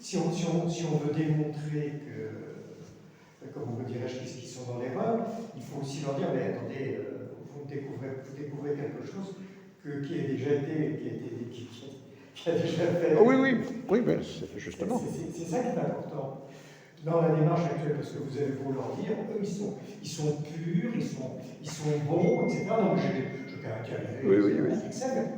si on veut démontrer que, comment dirais-je, qu'ils sont dans l'erreur, il faut aussi leur dire, mais attendez, vous découvrez quelque chose qui a déjà été, qui a déjà fait. Oui, mais c'est justement. C'est ça qui est important. Dans la démarche actuelle, parce que vous avez beau leur dire, eux, ils sont purs, ils sont bons, etc. Donc, je caractérise. Oui.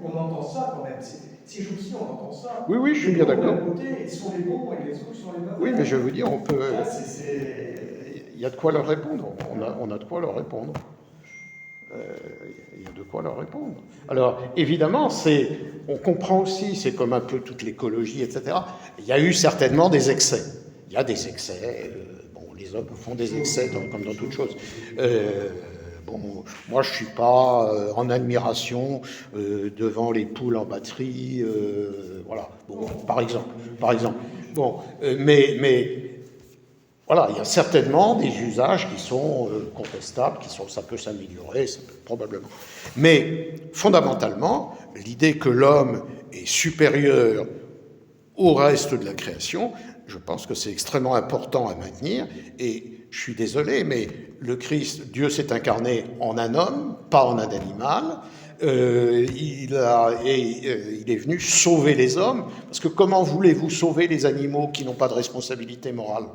On entend ça quand même. Ces jours-ci, on entend ça. Oui, je suis bien d'accord. Ils sont les bons et les autres sont les mauvais. Oui, mais je veux dire, on peut. Là, il y a de quoi leur répondre. On a de quoi leur répondre. Il y a de quoi leur répondre. Alors, évidemment, on comprend aussi, c'est comme un peu toute l'écologie, etc. Il y a eu certainement des excès. Il y a des excès. Les hommes font des excès comme dans toute chose. Moi, je ne suis pas en admiration devant les poules en batterie. Voilà. Bon, par exemple. Bon, mais voilà, il y a certainement des usages qui sont contestables, ça peut s'améliorer, probablement. Mais fondamentalement, l'idée que l'homme est supérieur au reste de la création, je pense que c'est extrêmement important à maintenir. Et je suis désolé, mais le Christ, Dieu s'est incarné en un homme, pas en un animal. Il est venu sauver les hommes, parce que comment voulez-vous sauver les animaux qui n'ont pas de responsabilité morale ?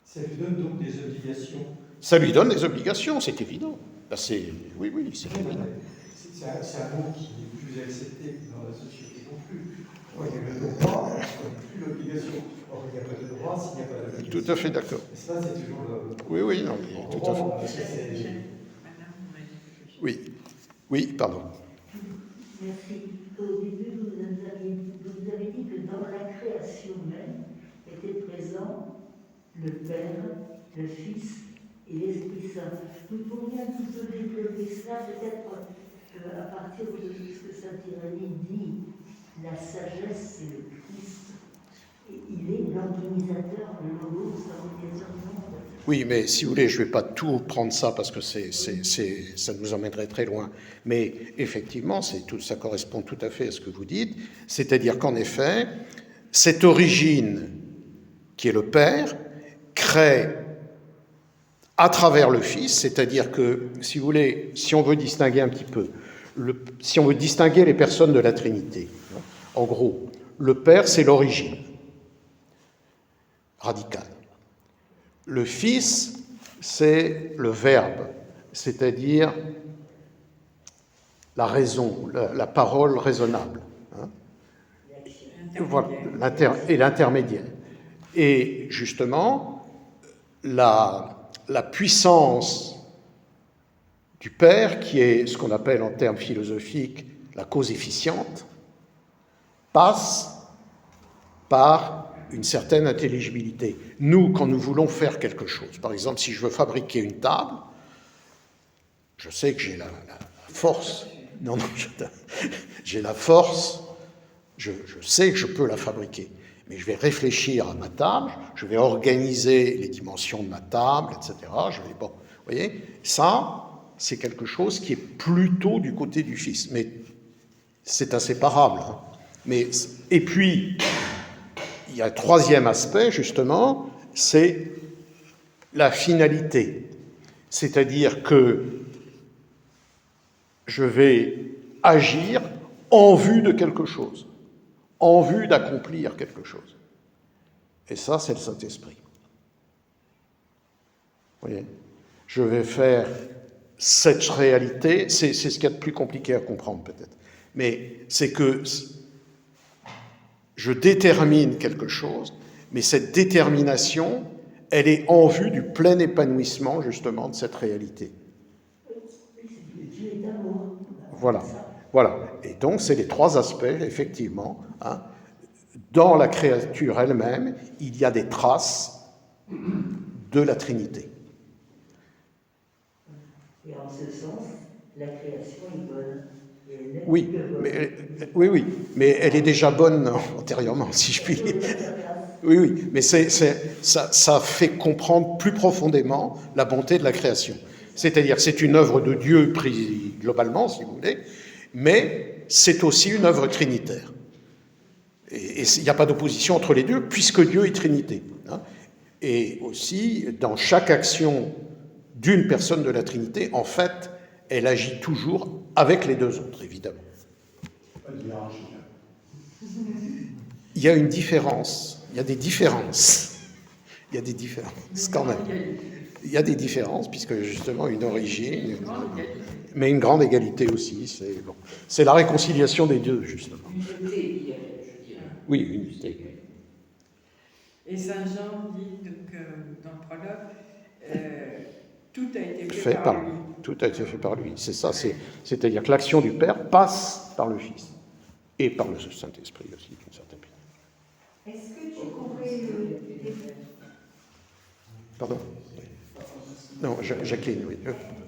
Ça lui donne donc des obligations. Ça lui donne des obligations, c'est évident. Ben oui, c'est évident. C'est un mot qui n'est plus accepté dans la société non plus. Il y a le droit, il n'y a plus l'obligation. Or, il n'y a pas de droit s'il n'y a pas d'obligation. Tout à fait d'accord. Et ça, c'est toujours le... Oui, non, mais tout à fait. Oui, pardon. Merci. Au début, vous avez dit que dans la création même était présent le Père, le Fils et l'Esprit Saint. Vous pourriez un petit peu développer cela, peut-être à partir de ce que saint Irénée dit, la sagesse, c'est le Christ. Et il est l'organisateur, le logos, l'organisateur du monde. Oui, mais si vous voulez, je ne vais pas tout prendre ça parce que ça nous emmènerait très loin. Mais effectivement, ça correspond tout à fait à ce que vous dites. C'est-à-dire qu'en effet, cette origine qui est le Père crée à travers le Fils, c'est-à-dire que, si vous voulez, si on veut distinguer un petit peu, si on veut distinguer les personnes de la Trinité, en gros, le Père, c'est l'origine radicale. Le Fils, c'est le Verbe, c'est-à-dire la raison, la parole raisonnable. Hein. Voilà, et l'intermédiaire. Et justement, la puissance du Père, qui est ce qu'on appelle en termes philosophiques la cause efficiente, passe par une certaine intelligibilité. Nous, quand nous voulons faire quelque chose, par exemple, si je veux fabriquer une table, je sais que j'ai la force. J'ai la force, je sais que je peux la fabriquer. Mais je vais réfléchir à ma table, je vais organiser les dimensions de ma table, etc. Vous voyez, ça, c'est quelque chose qui est plutôt du côté du Fils. Mais c'est inséparable. Hein. Et puis, il y a un troisième aspect, justement, c'est la finalité. C'est-à-dire que je vais agir en vue de quelque chose, en vue d'accomplir quelque chose. Et ça, c'est le Saint-Esprit. Vous voyez ? Je vais faire cette réalité, c'est ce qu'il y a de plus compliqué à comprendre peut-être, mais c'est que je détermine quelque chose, mais cette détermination, elle est en vue du plein épanouissement justement de cette réalité. Dieu est amour. Voilà, voilà. Et donc, c'est les trois aspects, effectivement. Hein. Dans la créature elle-même, il y a des traces de la Trinité. Et en ce sens, la création est bonne. Et elle n'est Oui, que bonne. oui, mais elle est déjà bonne antérieurement, si je puis dire. Oui, mais ça fait comprendre plus profondément la bonté de la création. C'est-à-dire, c'est une œuvre de Dieu prise globalement, si vous voulez, mais c'est aussi une œuvre trinitaire. Et il n'y a pas d'opposition entre les deux, puisque Dieu est Trinité. Hein. Et aussi, dans chaque action d'une personne de la Trinité, en fait, elle agit toujours avec les deux autres, évidemment. Pas de hiérarchie. Il y a une différence, il y a des différences. Il y a des différences, quand même. Il y a des différences, puisque justement, une origine, mais une grande égalité aussi. C'est la réconciliation des deux, justement. Unité, je dirais. Oui, unité. Et Saint Jean dit donc, dans le prologue, tout a été Fait fait par par lui. lui. Tout a été fait par lui. C'est ça, c'est-à-dire que l'action du Père passe par le Fils et par le Saint-Esprit aussi, d'une certaine manière. Est-ce que tu pourrais Pardon? Non, Jacqueline, oui.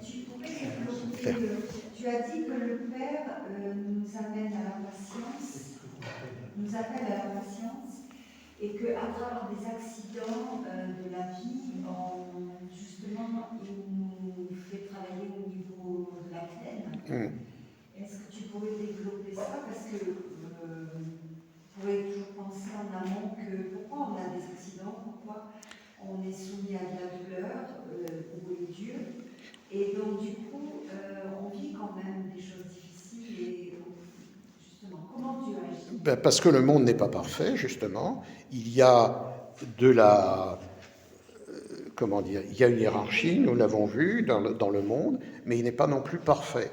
tu pourrais développer tu as dit que le Père nous amène à la patience, nous appelle à la patience, et qu'à travers des accidents de la vie, justement, il nous fait travailler au niveau de la plaine. Est-ce que tu pourrais développer ça? Parce que vous pourrez toujours penser en amont que pourquoi on a des accidents, pourquoi on est soumis à de la douleur, où est Dieu. Et donc, du coup, on vit quand même des choses difficiles. Et justement, comment Dieu agit? Parce que le monde n'est pas parfait, justement. Il y a de la... comment dire? Il y a une hiérarchie, nous l'avons vu dans le monde, mais il n'est pas non plus parfait.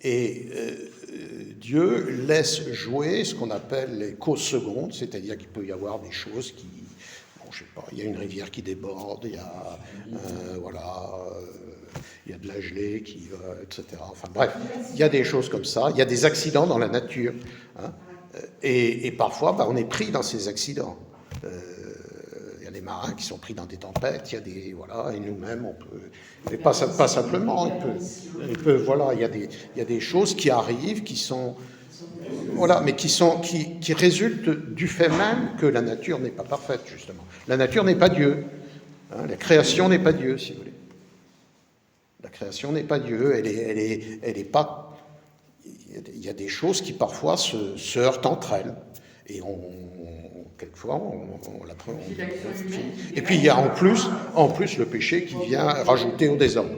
Et Dieu laisse jouer ce qu'on appelle les causes secondes, c'est-à-dire qu'il peut y avoir des choses qui... Bon, je sais pas, il y a une rivière qui déborde, il y a... il y a de la gelée qui va, etc. Enfin bref, il y a des choses comme ça, il y a des accidents dans la nature. Hein, et parfois, on est pris dans ces accidents. Il y a des marins qui sont pris dans des tempêtes, il y a des... Voilà, et nous-mêmes, on peut... Mais pas simplement, il peut voilà, il y a des choses qui arrivent, qui sont... Voilà, mais qui résultent du fait même que la nature n'est pas parfaite, justement. La nature n'est pas Dieu. Hein, la création n'est pas Dieu, si vous voulez. La création n'est pas Dieu, elle est pas... Il y a des choses qui parfois se heurtent entre elles. Et quelquefois, on la prend. Et puis il y a en plus le péché qui vient rajouter au désordre.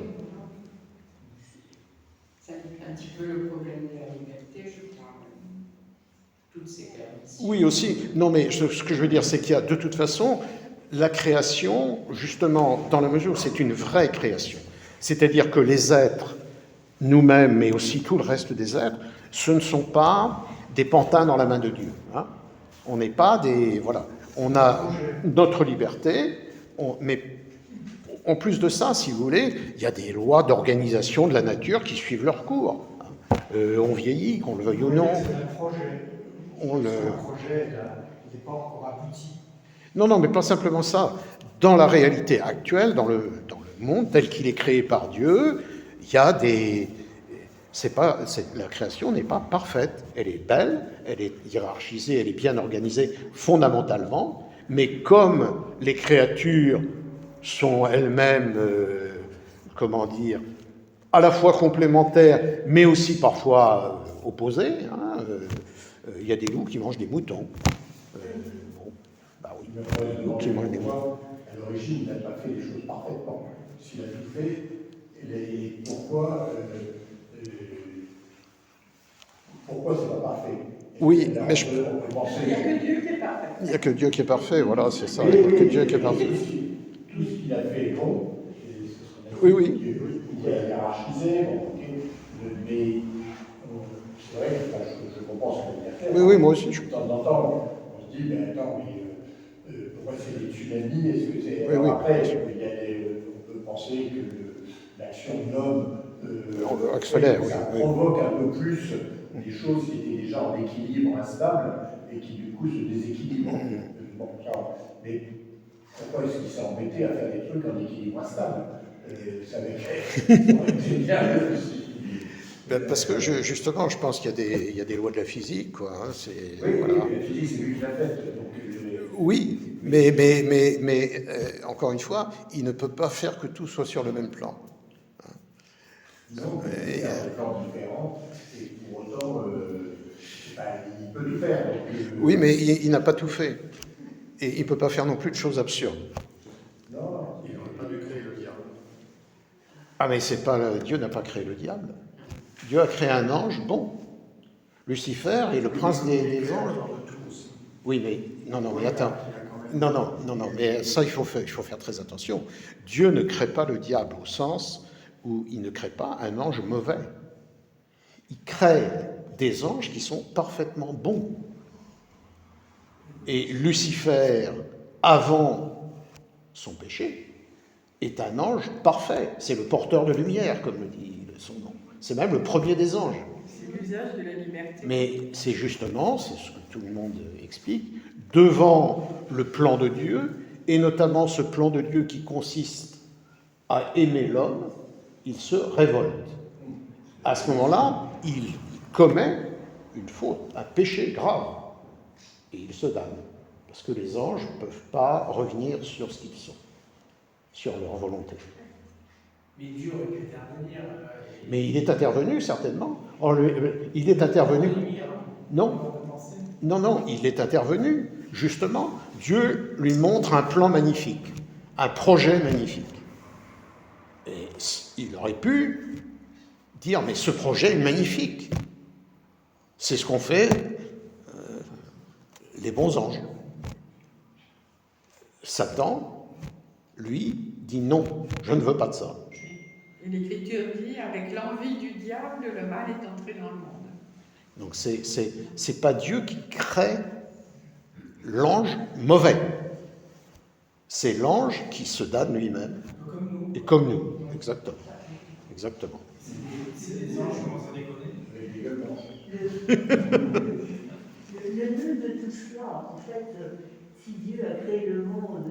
Ça fait un petit peu le problème de la liberté, je crois. Toutes ces permissions. Oui, aussi. Non, mais ce que je veux dire, c'est qu'il y a de toute façon la création, justement, dans la mesure où c'est une vraie création. C'est-à-dire que les êtres, nous-mêmes, mais aussi tout le reste des êtres, ce ne sont pas des pantins dans la main de Dieu. Hein. On n'est pas des... Voilà. On a notre liberté, mais en plus de ça, si vous voulez, il y a des lois d'organisation de la nature qui suivent leur cours. On vieillit, qu'on le veuille ou non. C'est un projet. Le projet, il n'est pas encore abouti. Non, mais pas simplement ça. Dans la réalité actuelle, dans le monde tel qu'il est créé par Dieu, il y a des... la création n'est pas parfaite. Elle est belle, elle est hiérarchisée, elle est bien organisée fondamentalement, mais comme les créatures sont elles-mêmes, comment dire, à la fois complémentaires, mais aussi parfois opposées, hein, il y a des loups qui mangent des moutons. À l'origine, il n'a pas fait les choses parfaitement. S'il a tout fait, pourquoi c'est pas parfait? Oui, Là, mais on peut penser Il n'y a que Dieu qui est parfait. il n'y a que Dieu qui est parfait, voilà, c'est ça, il n'y a que Dieu qui est parfait. Tout ce qu'il a fait est bon. Et c'est ce qu'on a dit. Oui, oui. Il a hiérarchisé, bon, ok. Mais c'est vrai que enfin, je comprends ce que tu as fait. Oui, oui, moi aussi. De temps en temps, on se dit, mais attends, pourquoi c'est des tsunamis? Est-ce que c'est. Oui, Alors oui. après, on peut penser que l'action de l'homme Accélère, oui, ça oui. provoque un peu plus des choses qui étaient déjà en équilibre instable et qui du coup se déséquilibrent. Bon, ça, mais pourquoi est-ce qu'il s'est embêté à faire des trucs en équilibre instable? Ça aurait été bien aussi. Parce que justement, je pense qu'il y a des lois de la physique, quoi. Hein, Oui, voilà. oui, la physique, c'est lui qui l'a faite. Oui, mais encore une fois, il ne peut pas faire que tout soit sur le même plan. Non, il y a des corps différents, et pour autant, il peut tout faire. Donc, Oui, mais il n'a pas tout fait. Et il ne peut pas faire non plus de choses absurdes. non, Il n'aurait pas dû créer le diable. Ah, mais c'est pas Dieu n'a pas créé le diable. Dieu a créé un ange bon. Lucifer est le prince des anges. Oui, mais non, mais attends. Non, mais ça, il faut faire très attention. Dieu ne crée pas le diable au sens où il ne crée pas un ange mauvais. Il crée des anges qui sont parfaitement bons. Et Lucifer, avant son péché, est un ange parfait. C'est le porteur de lumière, comme le dit son nom. C'est même le premier des anges. C'est l'usage de la liberté. Mais c'est justement, c'est ce que tout le monde explique, devant le plan de Dieu, et notamment ce plan de Dieu qui consiste à aimer l'homme, il se révolte. À ce moment-là, il commet une faute, un péché grave, et il se damne. Parce que les anges ne peuvent pas revenir sur ce qu'ils sont, sur leur volonté. Mais Dieu aurait pu intervenir. Mais il est intervenu, certainement. Il est intervenu. Non, il est intervenu, justement. Dieu lui montre un plan magnifique, un projet magnifique. Et il aurait pu dire, mais ce projet est magnifique. C'est ce qu'ont fait les bons anges. Satan, lui, dit non, je ne veux pas de ça. Et l'Écriture dit, avec l'envie du diable, le mal est entré dans le monde. Donc c'est pas Dieu qui crée l'ange mauvais. C'est l'ange qui se damne lui-même. Et comme nous, exactement. Exactement. C'est des anges qui commencent à déconner. Le nœud de tout cela, en fait, si Dieu a créé le monde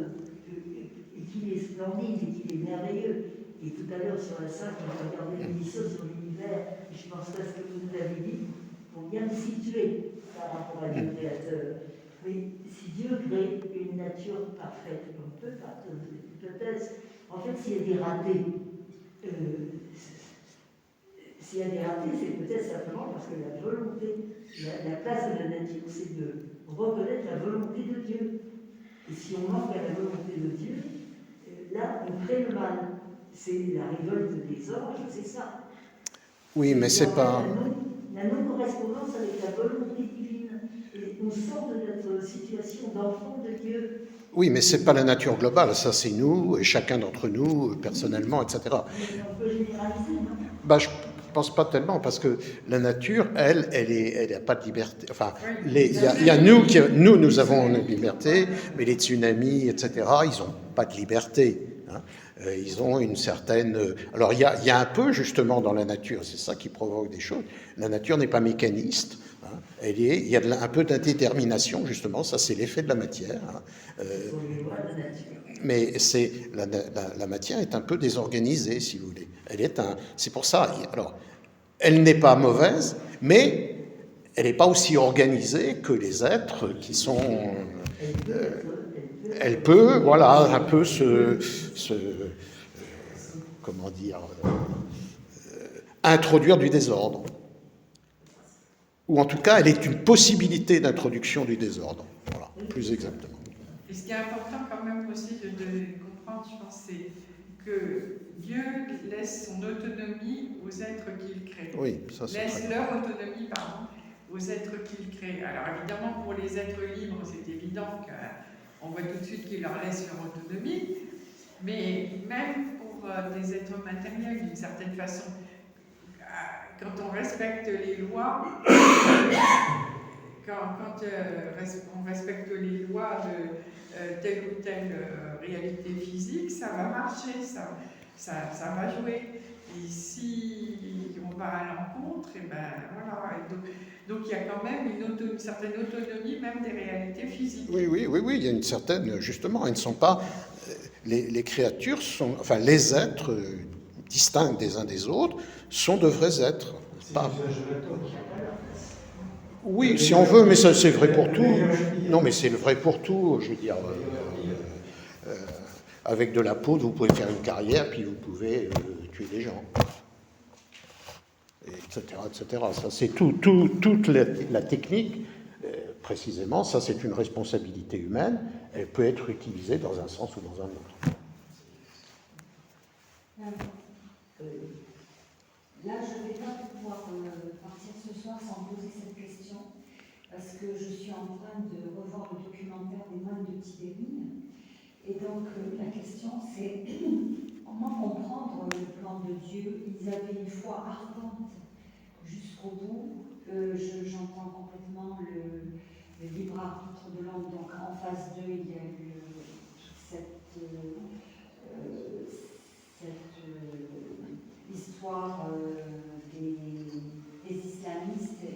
et qu'il est splendide et qu'il est merveilleux, et tout à l'heure sur la salle, quand j'ai regardé l'émission sur l'univers, je pense à ce que vous nous avez dit, pour bien le situer par rapport à Dieu créateur. Mais si Dieu crée une nature parfaite, on peut partir de cette hypothèse, en fait, s'il y a des ratés, c'est peut-être simplement parce que la volonté, la place de la nature, c'est de reconnaître la volonté de Dieu. Et si on manque à la volonté de Dieu, là, on crée le mal. C'est la révolte des anges, c'est ça. Oui, mais c'est pas... La non-correspondance avec la volonté divine. Et on sort de notre situation d'enfant de Dieu. Oui, mais c'est pas la nature globale, ça c'est nous, et chacun d'entre nous, personnellement, etc. Mais on peut généraliser, non? Je pense pas tellement, parce que la nature, elle n'a pas de liberté. Enfin, il y a nous avons une liberté, mais les tsunamis, etc., ils n'ont pas de liberté. Hein. Ils ont une certaine... Alors, il y a un peu, justement, dans la nature, c'est ça qui provoque des choses. La nature n'est pas mécaniste. Hein. Il y a un peu d'indétermination, justement, ça c'est l'effet de la matière. Hein. Mais la matière est un peu désorganisée, si vous voulez. C'est pour ça. Alors, elle n'est pas mauvaise, mais elle n'est pas aussi organisée que les êtres qui sont... elle peut, voilà, un peu comment dire, introduire du désordre. Ou en tout cas, elle est une possibilité d'introduction du désordre. Voilà, plus exactement. Et ce qui est important quand même aussi de comprendre, je pense, c'est que Dieu laisse son autonomie aux êtres qu'il crée. Oui, ça c'est laisse leur autonomie, pardon, aux êtres qu'il crée. Alors évidemment, pour les êtres libres, c'est évident qu'on voit tout de suite qu'il leur laisse leur autonomie, mais même pour des êtres matériels, d'une certaine façon, quand on respecte les lois, quand on respecte les lois de telle ou telle réalité physique, ça va marcher, ça va jouer. Et si on va à l'encontre, et ben voilà. Et donc il y a quand même une certaine autonomie même des réalités physiques. Oui, il y a une certaine, justement, ils ne sont pas, les créatures sont, enfin les êtres distincts des uns des autres sont de vrais êtres. Pas... Oui, si on veut, mais ça c'est vrai pour tout. Non, mais c'est vrai pour tout, je veux dire. Avec de la poudre, vous pouvez faire une carrière, puis vous pouvez tuer des gens, etc., etc. Ça, c'est toute la technique, précisément, ça c'est une responsabilité humaine, elle peut être utilisée dans un sens ou dans un autre. Là, je ne vais pas pouvoir partir ce soir sans poser cette question, parce que je suis en train de revoir le documentaire des moines de Tibérine. Et donc, la question, c'est comment comprendre le plan de Dieu? Ils avaient une foi ardente jusqu'au bout. J'entends complètement le libre arbitre de l'homme. Donc, en phase 2, il y a eu cette histoire des islamistes, et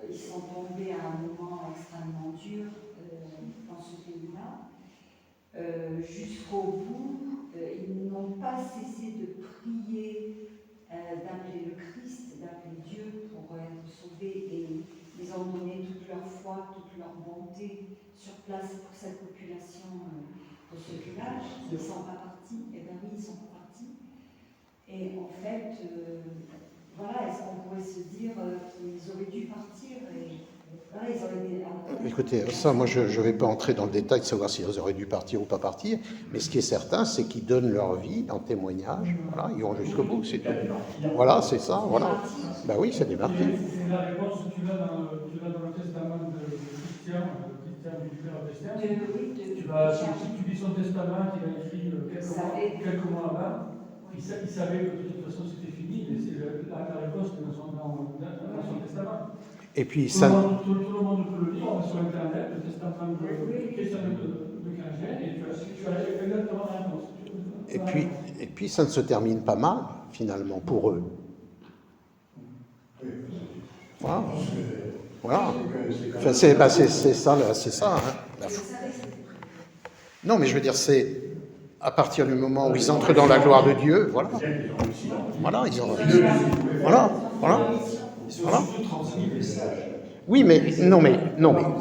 ils sont tombés à un moment extrêmement dur dans ce pays-là. Jusqu'au bout, ils n'ont pas cessé de prier, d'appeler le Christ, d'appeler Dieu pour être sauvés, et ils ont donné toute leur foi, toute leur bonté sur place pour cette population de ce village. Ils ne sont pas partis, et bien oui, ils sont pas partis. Et en fait, voilà, est-ce qu'on pourrait se dire qu'ils auraient dû partir et voilà, ils auraient des... Écoutez, ça, moi, je ne vais pas entrer dans le détail de savoir s'ils auraient dû partir ou pas partir, mais ce qui est certain, c'est qu'ils donnent leur vie en témoignage, voilà, ils vont jusqu'au bout, c'est tout. Voilà, c'est ça, voilà. Ben oui, c'est des martyrs. C'est la réponse que tu l'as dans le testament de Christian du père Christian. Si tu lis son testament qu'il a écrit quelques mois avant, il savait que de toute façon c'était fini, mais la réponse est dans son testament. Et puis, tout le monde peut le lire, on va sur Internet, le testament de Christian de Clerget, et tu as exactement la réponse. Et puis, ça ne se termine pas mal, finalement, pour eux. Voilà. Voilà. Enfin, c'est ça. Hein. Non, mais je veux dire, c'est à partir du moment où ils entrent dans la gloire de Dieu, voilà. Voilà, ils ont... Voilà. Oui, mais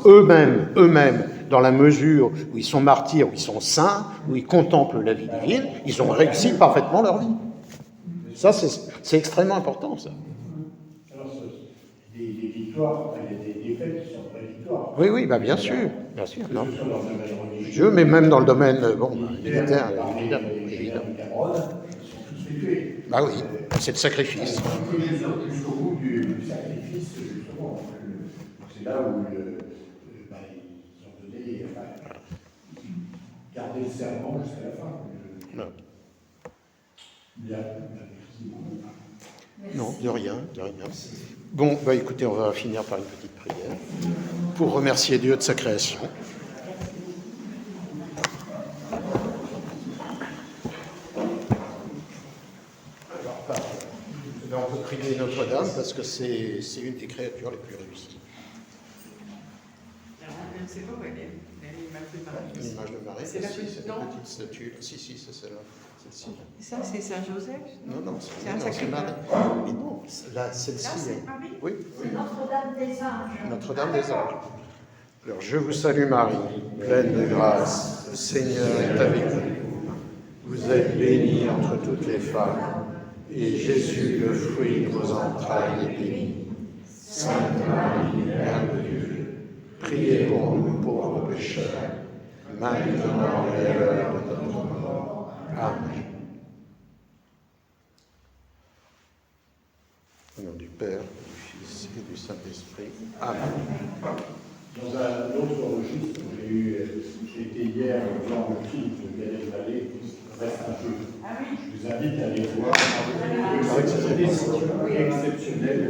eux-mêmes, dans la mesure où ils sont martyrs, où ils sont saints, où ils contemplent la vie divine, ils ont réussi parfaitement leur vie. Ça, c'est extrêmement important, ça. Alors, des victoires, il y a des défaites qui sont vraies victoires. Oui, bah bien sûr. Non. Que ce soit dans le domaine religieux, mais même dans le domaine militaire, évidemment. Cameroun, ils sont tous tués. Bah oui, c'est le sacrifice. Jusqu'au bout du sacrifice, justement. C'est là où ils ont donné, gardé le serment jusqu'à la fin. Bien. Non, de rien. Bon, bah écoutez, on va finir par une petite prière pour remercier Dieu de sa création. Alors, on peut prier Notre-Dame parce que c'est une des créatures les plus réussies. C'est pas vrai, l'image de Marie. L'image de Marie, c'est la petite statue. Si, c'est celle-là. Celle-ci. Ça, c'est Saint-Joseph? Non, c'est un sacré Marie. Mais non, là, celle-ci. Là, c'est Marie? Oui. C'est Notre-Dame des Anges. Notre-Dame des Anges. Alors, je vous salue Marie, pleine de grâce, le Seigneur est avec vous. Vous êtes bénie entre toutes les femmes, et Jésus, le fruit de vos entrailles, est béni. Sainte Marie, Mère de Dieu, priez pour nous pauvres pécheurs, maintenant et à l'heure de notre mort. Amen. Au nom du Père, du Fils et du Saint-Esprit. Amen. Dans un autre registre, j'ai été hier voir le film de Gad Elmaleh, Reste un peu. Je vous invite à aller voir. C'est exceptionnel.